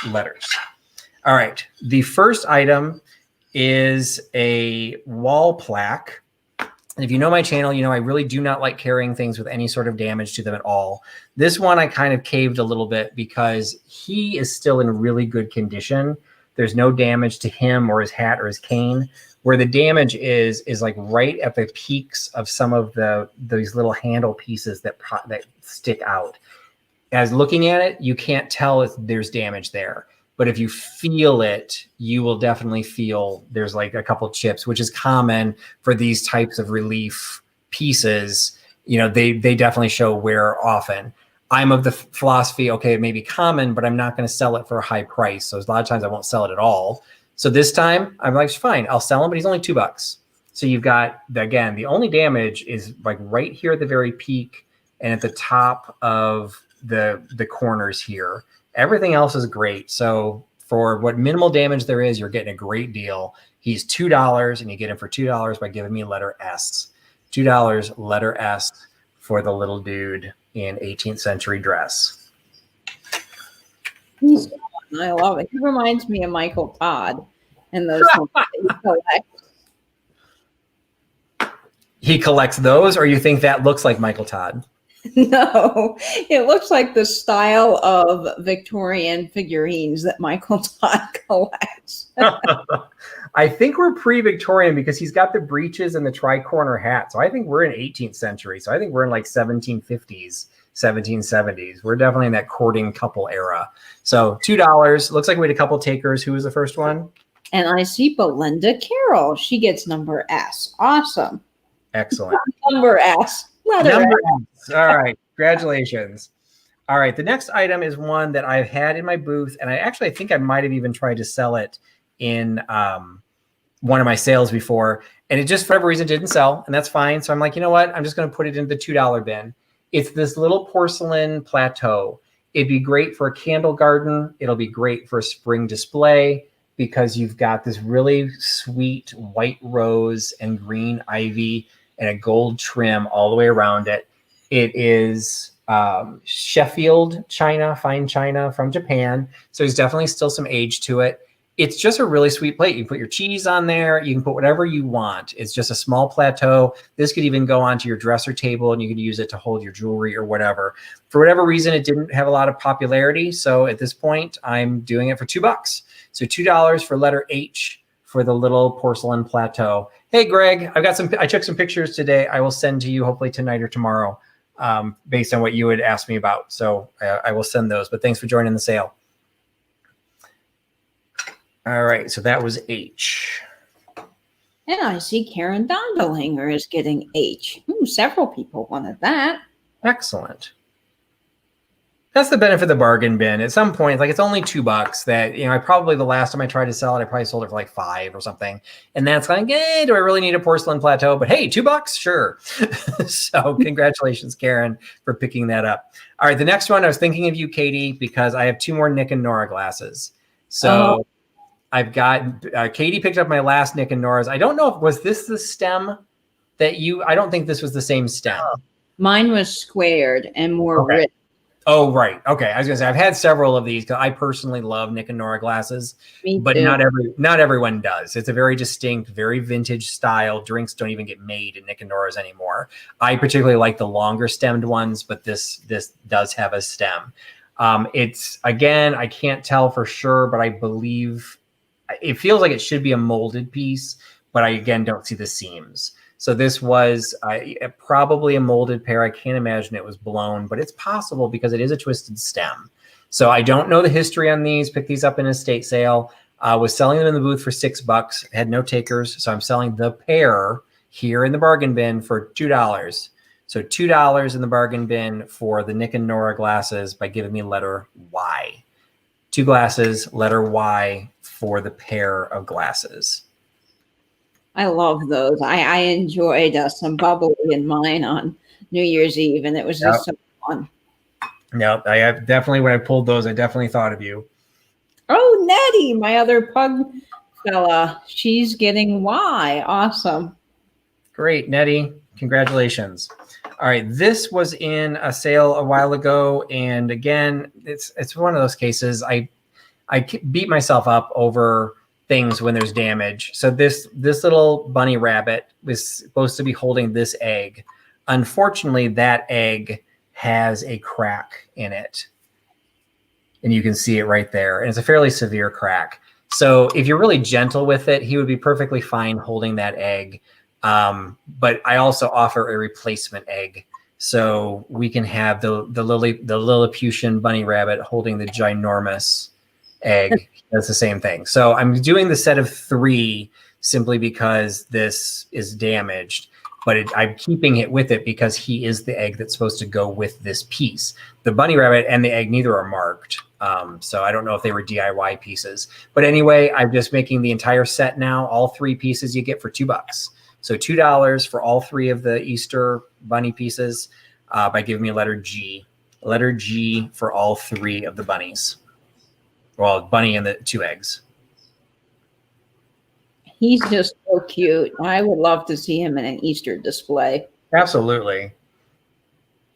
letters. All right. The first item is a wall plaque. And if you know my channel, you know I really do not like carrying things with any sort of damage to them at all. This one I kind of caved a little bit because he is still in really good condition. There's no damage to him or his hat or his cane. Where the damage is like right at the peaks of some of these little handle pieces that stick out. As looking at it, you can't tell if there's damage there. But if you feel it, you will definitely feel there's like a couple chips, which is common for these types of relief pieces. You know, they definitely show wear often. I'm of the philosophy, okay, it may be common, but I'm not going to sell it for a high price. So a lot of times I won't sell it at all. So this time I'm like, fine, I'll sell him, but he's only $2. So you've got, again, the only damage is like right here at the very peak and at the top of the corners here. Everything else is great. So for what minimal damage there is, you're getting a great deal. He's $2 and you get him for $2 by giving me letter S. $2 letter S for the little dude in 18th century dress. He's fun. I love it. He reminds me of Michael Todd and those ones that he collects. He collects those, or you think that looks like Michael Todd? No, it looks like the style of Victorian figurines that Michael Todd collects. I think we're pre-Victorian because he's got the breeches and the tri-corner hat. So I think we're in 18th century. So I think we're in like 1750s, 1770s. We're definitely in that courting couple era. So $2. Looks like we had a couple takers. Who was the first one? And I see Belinda Carroll. She gets number S. Awesome. Excellent. Number S. Number S. All right. Congratulations. All right. The next item is one that I've had in my booth. And I think I might have even tried to sell it in one of my sales before. And it just, for whatever reason, didn't sell. And that's fine. So I'm like, you know what? I'm just going to put it in the $2 bin. It's this little porcelain plateau. It'd be great for a candle garden. It'll be great for a spring display because you've got this really sweet white rose and green ivy and a gold trim all the way around it. It is Sheffield china, fine china from Japan. So there's definitely still some age to it. It's just a really sweet plate. You can put your cheese on there. You can put whatever you want. It's just a small plateau. This could even go onto your dresser table and you could use it to hold your jewelry or whatever. For whatever reason, it didn't have a lot of popularity. So at this point, I'm doing it for $2. So $2 for letter H for the little porcelain plateau. Hey, Greg, I took some pictures today. I will send to you hopefully tonight or tomorrow based on what you had asked me about. So I will send those, but thanks for joining the sale. All right, so that was H. And I see Karen Dondelinger is getting H. Several people wanted that. Excellent. That's the benefit of the bargain bin. At some point, like it's only $2 that, I probably the last time I tried to sell it, I probably sold it for like $5 or something. And that's like, do I really need a porcelain plateau? But hey, $2, sure. So congratulations, Karen, for picking that up. All right, the next one, I was thinking of you, Katie, because I have 2 more Nick and Nora glasses. So I've got, Katie picked up my last Nick and Nora's. I don't know, was this the stem that I don't think this was the same stem. Mine was squared and more rich. Oh, right. Okay. I was gonna say I've had several of these because I personally love Nick and Nora glasses, but too. not everyone does. It's a very distinct, very vintage style. Drinks don't even get made in Nick and Nora's anymore. I particularly like the longer stemmed ones, but this does have a stem. It's, again, I can't tell for sure, but I believe it feels like it should be a molded piece, but I, again, don't see the seams. So this was probably a molded pair. I can't imagine it was blown, but it's possible because it is a twisted stem. So I don't know the history on these. Picked these up in a estate sale. Was selling them in the booth for $6. Had no takers. So I'm selling the pair here in the bargain bin for $2. So $2 in the bargain bin for the Nick and Nora glasses by giving me letter Y. 2 glasses, letter Y for the pair of glasses. I love those. I enjoyed some bubbly in mine on New Year's Eve, and it was just so fun. No, I have definitely, when I pulled those, I definitely thought of you. Oh, Nettie, my other pug fella, she's getting Y. Awesome. Great, Nettie. Congratulations. All right, this was in a sale a while ago, and again, it's one of those cases I beat myself up over things when there's damage. So this little bunny rabbit was supposed to be holding this egg. Unfortunately, that egg has a crack in it. And you can see it right there. And it's a fairly severe crack. So if you're really gentle with it, he would be perfectly fine holding that egg. But I also offer a replacement egg. So we can have the Lilliputian bunny rabbit holding the ginormous egg. That's the same thing. So I'm doing the set of 3 simply because this is damaged, but I'm keeping it with it because he is the egg that's supposed to go with this piece. The bunny rabbit and the egg, neither are marked. So I don't know if they were DIY pieces, but anyway, I'm just making the entire set now. All 3 pieces you get for $2. So $2 for all 3 of the Easter bunny pieces by giving me letter G. Letter G for all 3 of the bunnies. Well, bunny and the 2 eggs. He's just so cute. I would love to see him in an Easter display. Absolutely.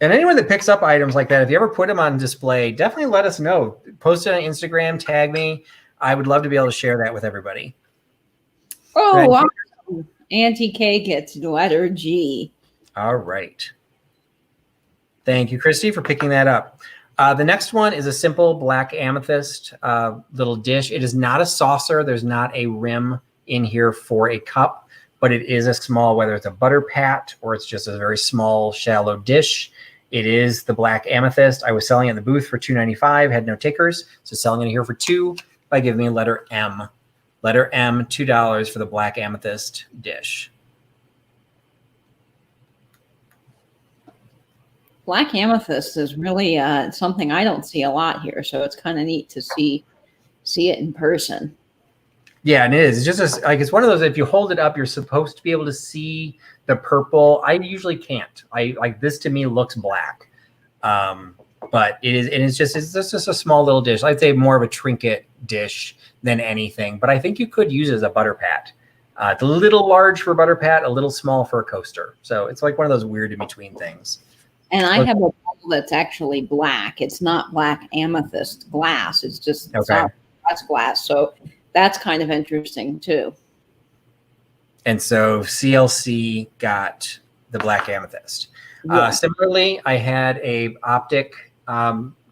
And anyone that picks up items like that, if you ever put them on display, definitely let us know. Post it on Instagram, tag me. I would love to be able to share that with everybody. Oh, awesome. Auntie K gets letter G. All right. Thank you, Christy, for picking that up. The next one is a simple black amethyst little dish. It is not a saucer. There's not a rim in here for a cup, but it is a small, whether it's a butter pat or it's just a very small, shallow dish. It is the black amethyst. I was selling it in the booth for $2.95, had no takers. So selling it here for $2 by giving me letter M. Letter M, $2 for the black amethyst dish. Black amethyst is really something I don't see a lot here, so it's kind of neat to see it in person. Yeah, and it is. It's just it's one of those, if you hold it up, you're supposed to be able to see the purple. I usually can't. This to me looks black. but it's just a small little dish. I'd say more of a trinket dish than anything, but I think you could use it as a butter pat. It's a little large for a butter pat, a little small for a coaster. So it's like one of those weird in between things. And I have a bowl that's actually black. It's not black amethyst glass. It's just soft glass. So that's kind of interesting too. And so CLC got the black amethyst. Yeah. Similarly, I had a optic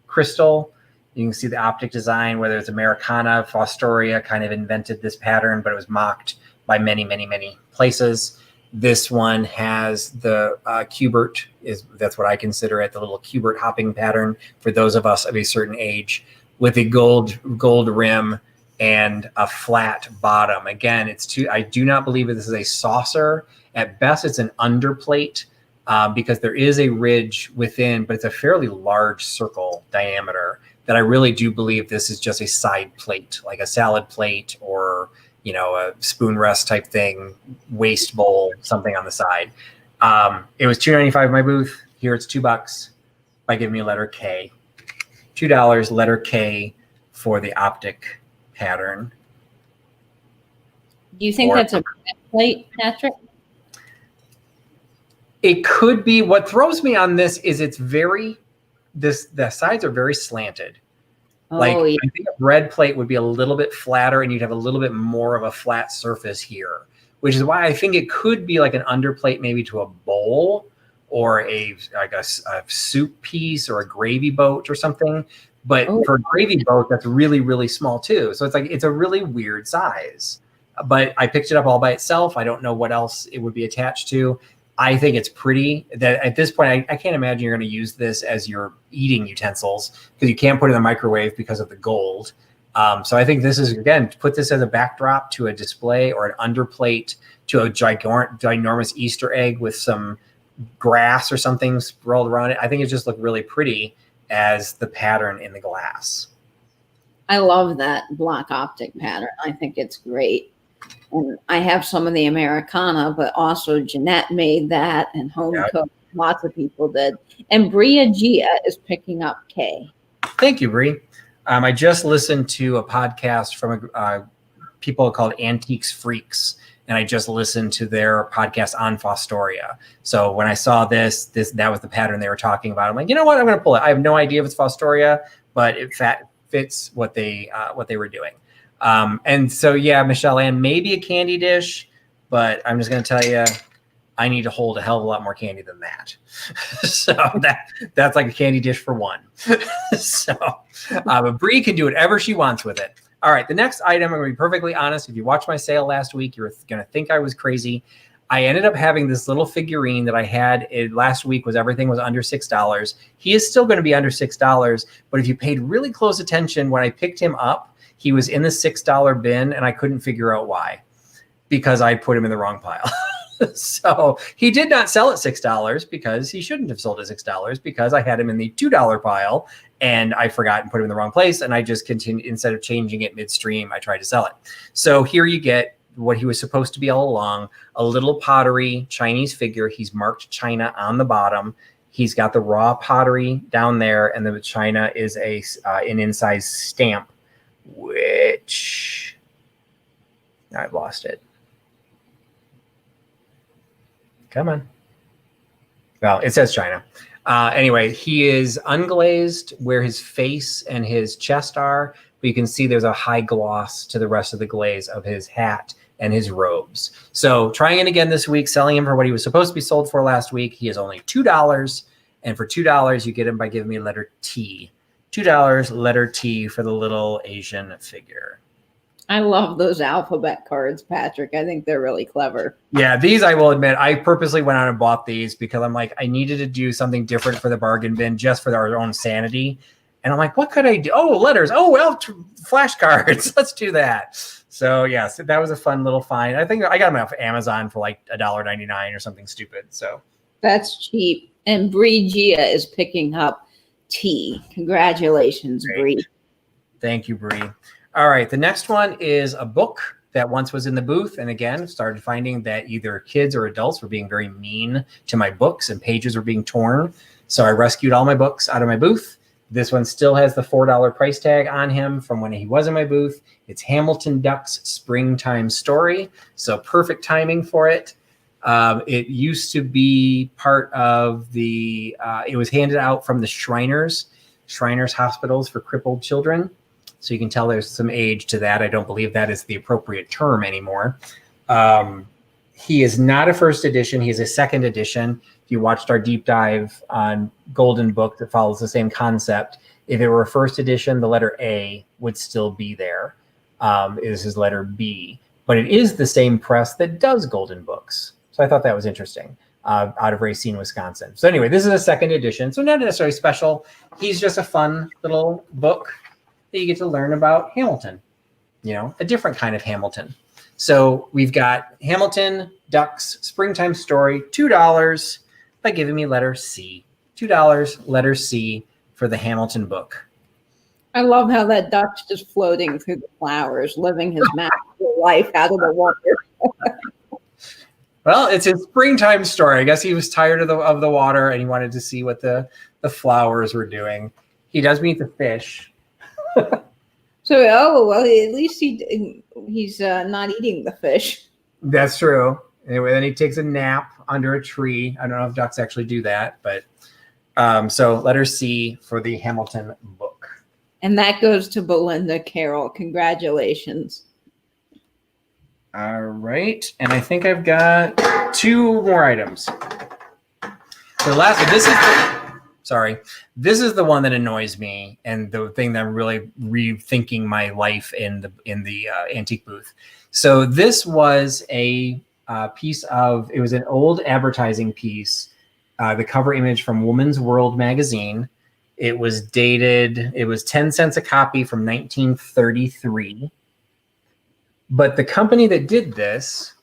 crystal. You can see the optic design, whether it's Americana, Fostoria kind of invented this pattern, but it was mocked by many, many, many places. This one has the Cubert, that's what I consider it, the little Cubert hopping pattern for those of us of a certain age, with a gold rim and a flat bottom. Again, I do not believe that this is a saucer. At best, it's an underplate because there is a ridge within, but it's a fairly large circle diameter that I really do believe this is just a side plate, like a salad plate or a spoon rest type thing, waste bowl, something on the side. It was $2.95 in my booth. Here it's $2 by giving me a letter K. $2, letter K for the optic pattern. Do you think that's a plate, Patrick? It could be. What throws me on this is the sides are very slanted. I think a bread plate would be a little bit flatter and you'd have a little bit more of a flat surface here, which is why I think it could be like an underplate maybe to a bowl or a soup piece or a gravy boat or something. But for a gravy boat, that's really, really small too. So it's a really weird size. But I picked it up all by itself. I don't know what else it would be attached to. I think it's pretty. That at this point, I can't imagine you're going to use this as your eating utensils because you can't put it in the microwave because of the gold. So I think this is, again, to put this as a backdrop to a display or an underplate to a ginormous Easter egg with some grass or something rolled around it. I think it just looked really pretty as the pattern in the glass. I love that block optic pattern. I think it's great. And I have some of the Americana, but also Jeanette made that and Home Cook. Lots of people did. And Bria Gia is picking up K. Thank you, Brie. I just listened to a podcast from people called Antiques Freaks, and I just listened to their podcast on Fostoria. So when I saw this that was the pattern they were talking about. I'm like, you know what? I'm going to pull it. I have no idea if it's Fostoria, but it fits what they were doing. And so, yeah, Michelle Ann, maybe a candy dish, but I'm just going to tell you, I need to hold a hell of a lot more candy than that. So that's like a candy dish for one. But Bree can do whatever she wants with it. All right, the next item, I'm going to be perfectly honest. If you watched my sale last week, you're going to think I was crazy. I ended up having this little figurine that I had last week. Everything was under $6. He is still going to be under $6, but if you paid really close attention when I picked him up, he was in the $6 bin, and I couldn't figure out why, because I put him in the wrong pile. So he did not sell at $6 because he shouldn't have sold at $6 because I had him in the $2 pile, and I forgot and put him in the wrong place, and I just continued. Instead of changing it midstream, I tried to sell it. So here you get what he was supposed to be all along, a little pottery Chinese figure. He's marked China on the bottom. He's got the raw pottery down there, and the China is an incised stamp, which I've lost it. Come on. Well, it says China. Anyway, he is unglazed where his face and his chest are, but you can see there's a high gloss to the rest of the glaze of his hat and his robes. So trying it again this week, selling him for what he was supposed to be sold for last week. He is only $2. And for $2, you get him by giving me a letter T. $2, letter T for the little Asian figure. I love those alphabet cards, Patrick. I think they're really clever. Yeah, these, I will admit, I purposely went out and bought these because I'm like, I needed to do something different for the bargain bin just for our own sanity. And I'm like, what could I do? Oh, letters. Oh, well, flashcards. Let's do that. So, yeah, so that was a fun little find. I think I got them off Amazon for like $1.99 or something stupid. So that's cheap. And Bree Gia is picking up T. Congratulations, Bree. Thank you, Bree. All right, the next one is a book that once was in the booth, and again, started finding that either kids or adults were being very mean to my books and pages were being torn. So I rescued all my books out of my booth. This one still has the $4 price tag on him from when he was in my booth. It's Hamilton Duck's Springtime Story. So perfect timing for it. It used to be part of the, it was handed out from the Shriners Hospitals for Crippled Children. So you can tell there's some age to that. I don't believe that is the appropriate term anymore. He is not a first edition. He is a second edition. If you watched our deep dive on Golden Book that follows the same concept, if it were a first edition, the letter A would still be there. This is letter B. But it is the same press that does Golden Books. So I thought that was interesting, out of Racine, Wisconsin. So anyway, this is a second edition. So not necessarily special. He's just a fun little book that you get to learn about Hamilton, you know, a different kind of Hamilton. So we've got Hamilton Duck's Springtime Story, $2 by giving me letter C. $2, letter C for the Hamilton book. I love how that duck's just floating through the flowers, living his magical life out of the water. Well, it's his springtime story. I guess he was tired of the water and he wanted to see what the flowers were doing. He does meet the fish. So, oh, well, at least he's not eating the fish. That's true. Anyway, then he takes a nap under a tree. I don't know if ducks actually do that, but so letter C for the Hamilton book. And that goes to Belinda Carroll. Congratulations. All right. And I think I've got 2 more items. The last one, this is the one that annoys me and the thing that I'm really rethinking my life in the antique booth. So this was a piece of, it was an old advertising piece, the cover image from Woman's World magazine. It was dated, it was 10 cents a copy from 1933. But the company that did this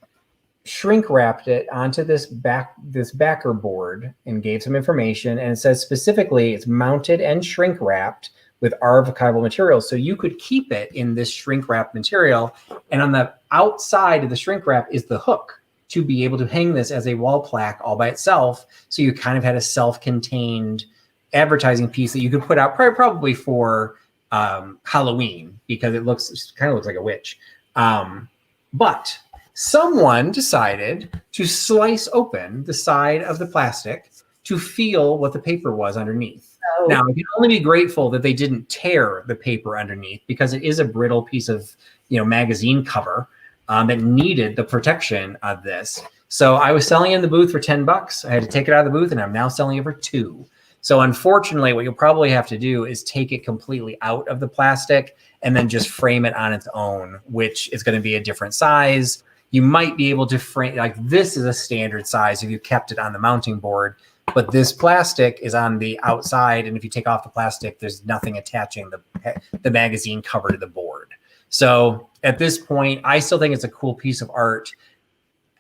shrink wrapped it onto this backer board and gave some information. And it says specifically it's mounted and shrink wrapped with archival materials. So you could keep it in this shrink wrap material. And on the outside of the shrink wrap is the hook to be able to hang this as a wall plaque all by itself. So you kind of had a self-contained advertising piece that you could put out probably for Halloween, because it kind of looks like a witch. But someone decided to slice open the side of the plastic to feel what the paper was underneath. Oh. Now, you can only be grateful that they didn't tear the paper underneath, because it is a brittle piece of, magazine cover that needed the protection of this. So I was selling in the booth for $10. I had to take it out of the booth, and I'm now selling it for $2. So unfortunately, what you'll probably have to do is take it completely out of the plastic and then just frame it on its own, which is going to be a different size. You might be able to frame, like this is a standard size if you kept it on the mounting board, but this plastic is on the outside. And if you take off the plastic, there's nothing attaching the magazine cover to the board. So at this point, I still think it's a cool piece of art.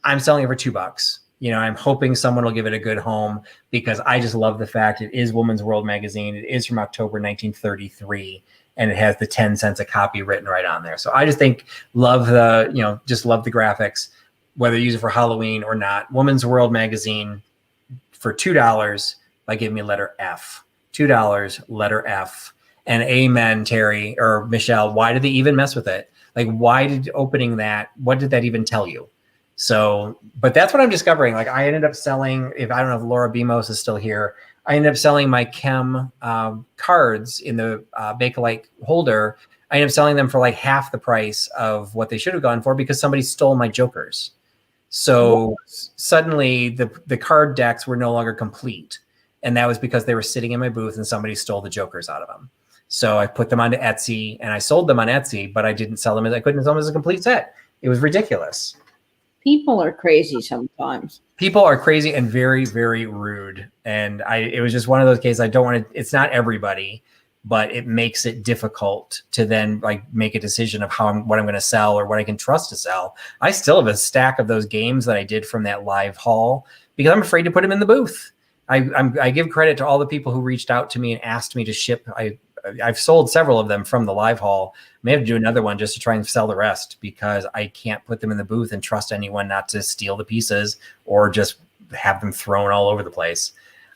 I'm selling it for $2. I'm hoping someone will give it a good home, because I just love the fact it is Woman's World magazine. It is from October 1933. And it has the 10 cents a copy written right on there. So I just think, love the graphics, whether you use it for Halloween or not. Woman's World magazine for $2 by giving me letter F. $2, letter F. And amen, Terry or Michelle. Why did they even mess with it? Like, why did opening that, what did that even tell you? So, but that's what I'm discovering. Like, I ended up selling, I don't know if Laura Bemos is still here, I ended up selling my Chem cards in the Bakelite holder. I ended up selling them for like half the price of what they should have gone for, because somebody stole my jokers. So suddenly the card decks were no longer complete. And that was because they were sitting in my booth and somebody stole the jokers out of them. So I put them onto Etsy and I sold them on Etsy, but I didn't sell them I couldn't sell them as a complete set. It was ridiculous. People are crazy sometimes. People are crazy and very, very rude. And it was just one of those cases. I don't want to, it's not everybody, but it makes it difficult to then like make a decision of what I'm going to sell or what I can trust to sell. I still have a stack of those games that I did from that live haul, because I'm afraid to put them in the booth. I give credit to all the people who reached out to me and asked me to ship. I've sold several of them from the live haul. May have to do another one just to try and sell the rest, because I can't put them in the booth and trust anyone not to steal the pieces or just have them thrown all over the place.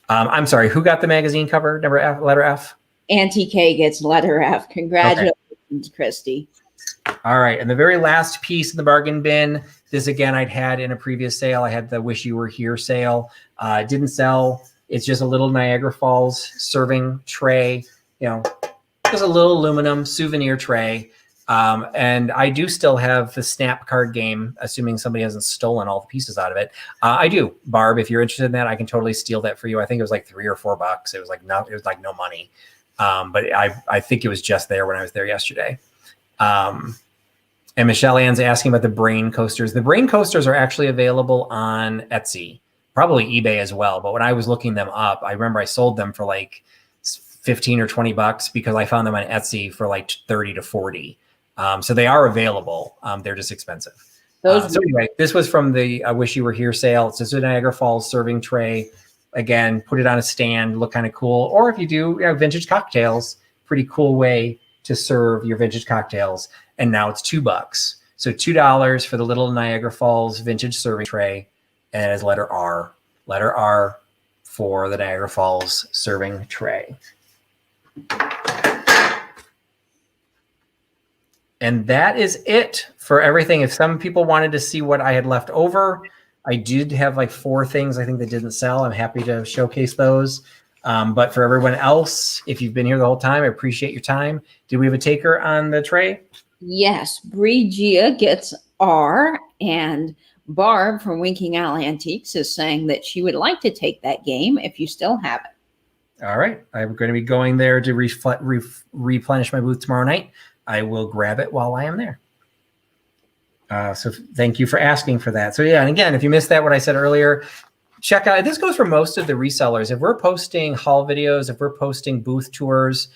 I'm sorry, who got the magazine cover, letter F? Auntie K gets letter F. Congratulations, Christy. All right. And the very last piece of the bargain bin, this again, I'd had in a previous sale. I had the Wish You Were Here sale. It didn't sell. It's just a little Niagara Falls serving tray, just a little aluminum souvenir tray. And I do still have the Snap card game, assuming somebody hasn't stolen all the pieces out of it. I do, Barb. If you're interested in that, I can totally steal that for you. I think it was like $3 or $4. It was like no money. But I think it was just there when I was there yesterday. And Michelle Ann's asking about the brain coasters. The brain coasters are actually available on Etsy, probably eBay as well. But when I was looking them up, I remember I sold them for like 15 or $20 because I found them on Etsy for like 30 to 40. So they are available. They're just expensive. So anyway, this was from the Wish You Were Here sale. It's just a Niagara Falls serving tray. Again, put it on a stand, look kind of cool. Or if you do vintage cocktails, pretty cool way to serve your vintage cocktails. And now it's $2. So $2 for the little Niagara Falls vintage serving tray. And it has letter R. Letter R for the Niagara Falls serving tray. And that is it for everything. If some people wanted to see what I had left over, I did have like 4 things I think that didn't sell. I'm happy to showcase those. But for everyone else, if you've been here the whole time, I appreciate your time. Did we have a taker on the tray? Yes, Brigia gets R, and Barb from Winking Owl Antiques is saying that she would like to take that game if you still have it. All right. I'm going to be going there to replenish my booth tomorrow night. I will grab it while I am there. So thank you for asking for that. So yeah, and again, if you missed that, what I said earlier, check out, this goes for most of the resellers. If we're posting haul videos, if we're posting booth tours,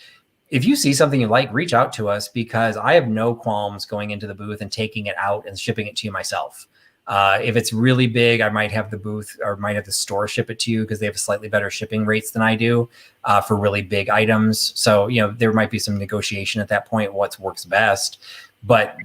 if you see something you like, reach out to us because I have no qualms going into the booth and taking it out and shipping it to you myself. If it's really big, I might have the booth or might have the store ship it to you because they have slightly better shipping rates than I do for really big items. So, there might be some negotiation at that point, what works best. But,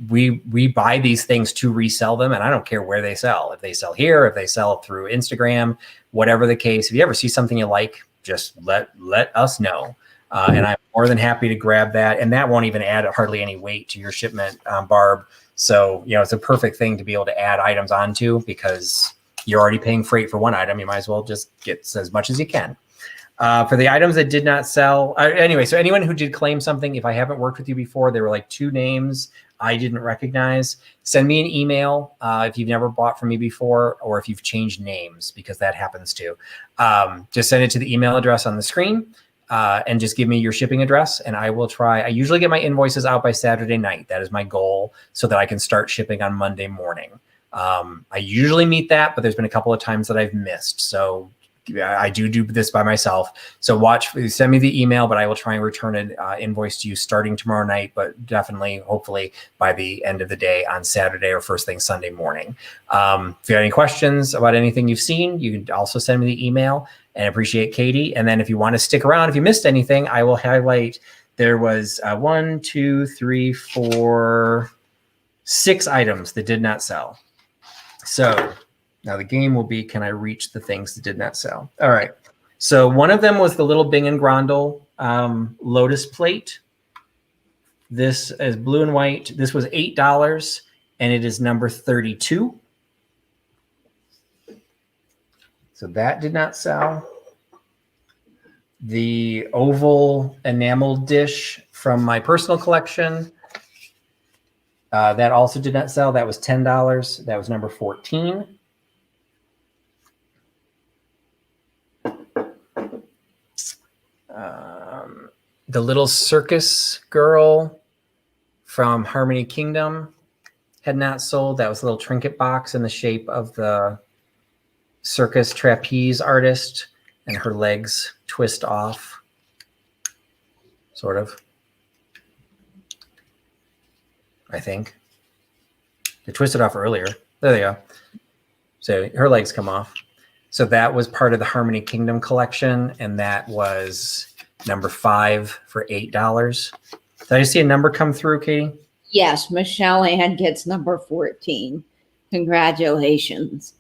we buy these things to resell them, and I don't care where they sell. If they sell here, if they sell through Instagram, whatever the case, if you ever see something you like, just let us know. And I'm more than happy to grab that. And that won't even add hardly any weight to your shipment, Barb. So, it's a perfect thing to be able to add items onto because you're already paying freight for one item. You might as well just get as much as you can. For the items that did not sell, anyway, so anyone who did claim something, if I haven't worked with you before, there were like 2 names I didn't recognize. Send me an email if you've never bought from me before or if you've changed names, because that happens too. Just send it to the email address on the screen. And just give me your shipping address and I will try. I usually get my invoices out by Saturday night. That is my goal so that I can start shipping on Monday morning. I usually meet that, but there's been a couple of times that I've missed. So I do this by myself. So send me the email, but I will try and return an invoice to you starting tomorrow night, but definitely, hopefully by the end of the day on Saturday or first thing Sunday morning. If you have any questions about anything you've seen, you can also send me the email. And appreciate Katie. And then if you want to stick around, if you missed anything, I will highlight. There was 1, 2, 3, 4, 6 items that did not sell. So now the game will be, can I reach the things that did not sell? All right. So one of them was the little Bing and Grondel Lotus plate. This is blue and white. This was $8 and it is number 32. So that did not sell. The oval enamel dish from my personal collection, that also did not sell. That was $10. That was number 14. The little circus girl from Harmony Kingdom had not sold. That was a little trinket box in the shape of the circus trapeze artist, and her legs twist off, sort of. I think they twisted off earlier. There they go. So her legs come off. So that was part of the Harmony Kingdom collection, and that was number 5 for $8. Did I see a number come through, Katie? Yes, Michelle Ann gets number 14. Congratulations.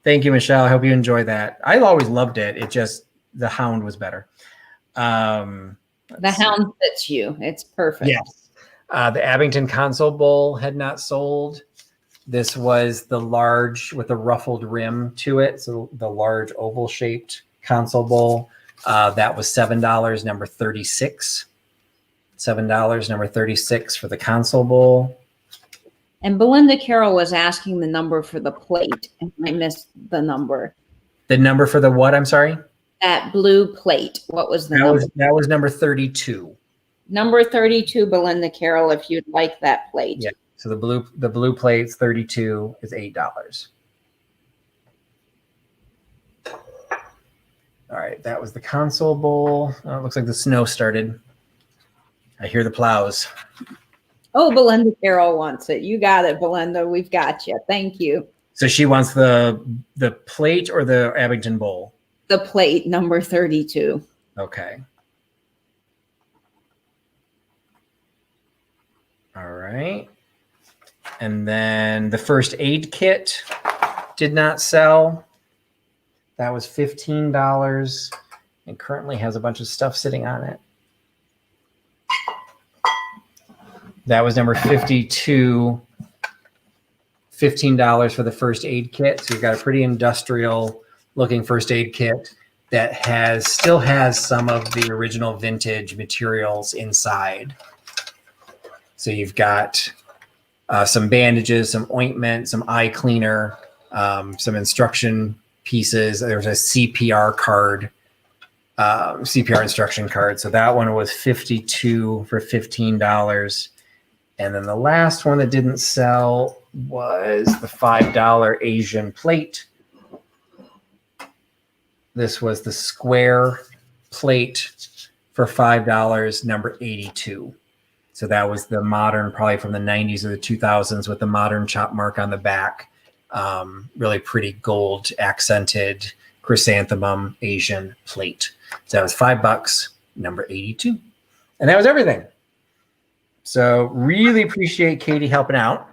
Thank you, Michelle. I hope you enjoy that. I always loved it. It just, the Hound was better. The Hound fits you. It's perfect. Yes. The Abington console bowl had not sold. This was the large with a ruffled rim to it. So the large oval shaped console bowl. That was $7, number 36. $7, number 36 for the console bowl. And Belinda Carroll was asking the number for the plate, and I missed the number. The number for the what? I'm sorry? That blue plate. What was the number? That was number 32. Number 32, Belinda Carroll, if you'd like that plate. Yeah. So the blue plates 32 is $8. All right, that was the console bowl. Oh, it looks like the snow started. I hear the plows. Oh, Belinda Carroll wants it. You got it, Belinda. We've got you. Thank you. So she wants the plate or the Abington bowl? The plate, number 32. Okay. All right. And then the first aid kit did not sell. That was $15 and currently has a bunch of stuff sitting on it. That was number 52. $15 for the first aid kit. So you've got a pretty industrial looking first aid kit that still has some of the original vintage materials inside. So you've got some bandages, some ointment, some eye cleaner, some instruction pieces. There's a CPR card, CPR instruction card. So that one was $52 for $15. And then the last one that didn't sell was the $5 Asian plate. This was the square plate for $5, number 82. So that was the modern, probably from the 90s or the 2000s with the modern chop mark on the back. Really pretty gold accented chrysanthemum Asian plate. So that was $5, number 82. And that was everything. So really appreciate Katie helping out.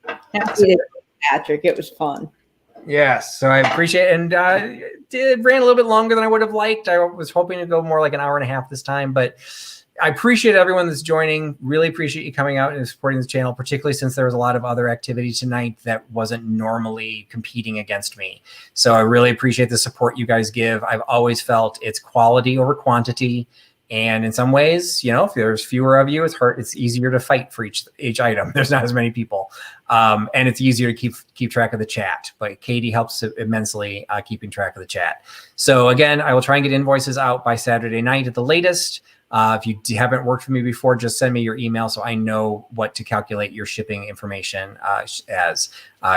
Happy to, Patrick. It was fun. Yes, so I appreciate it. And it ran a little bit longer than I would have liked. I was hoping to go more like an hour and a half this time, but I appreciate everyone that's joining. Really appreciate you coming out and supporting this channel, particularly since there was a lot of other activity tonight that wasn't normally competing against me. So I really appreciate the support you guys give. I've always felt it's quality over quantity. And in some ways, you know, if there's fewer of you, it's easier to fight for each item. There's not as many people. And it's easier to keep track of the chat. But Katie helps immensely keeping track of the chat. So again, I will try and get invoices out by Saturday night at the latest. If you haven't worked for me before, just send me your email so I know what to calculate your shipping information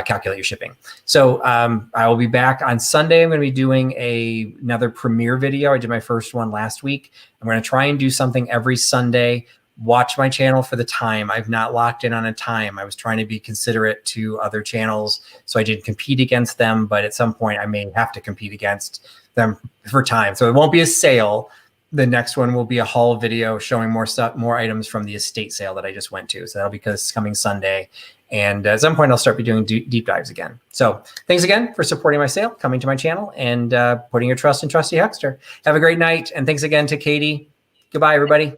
calculate your shipping. So I will be back on Sunday. I'm going to be doing another premiere video. I did my first one last week. I'm going to try and do something every Sunday. Watch my channel for the time. I've not locked in on a time. I was trying to be considerate to other channels, so I didn't compete against them, but at some point I may have to compete against them for time. So it won't be a sale. The next one will be a haul video showing more items from the estate sale that I just went to. So that'll be coming Sunday. And at some point, I'll start doing deep dives again. So thanks again for supporting my sale, coming to my channel, and putting your trust in Trusty Huckster. Have a great night. And thanks again to Katie. Goodbye, everybody.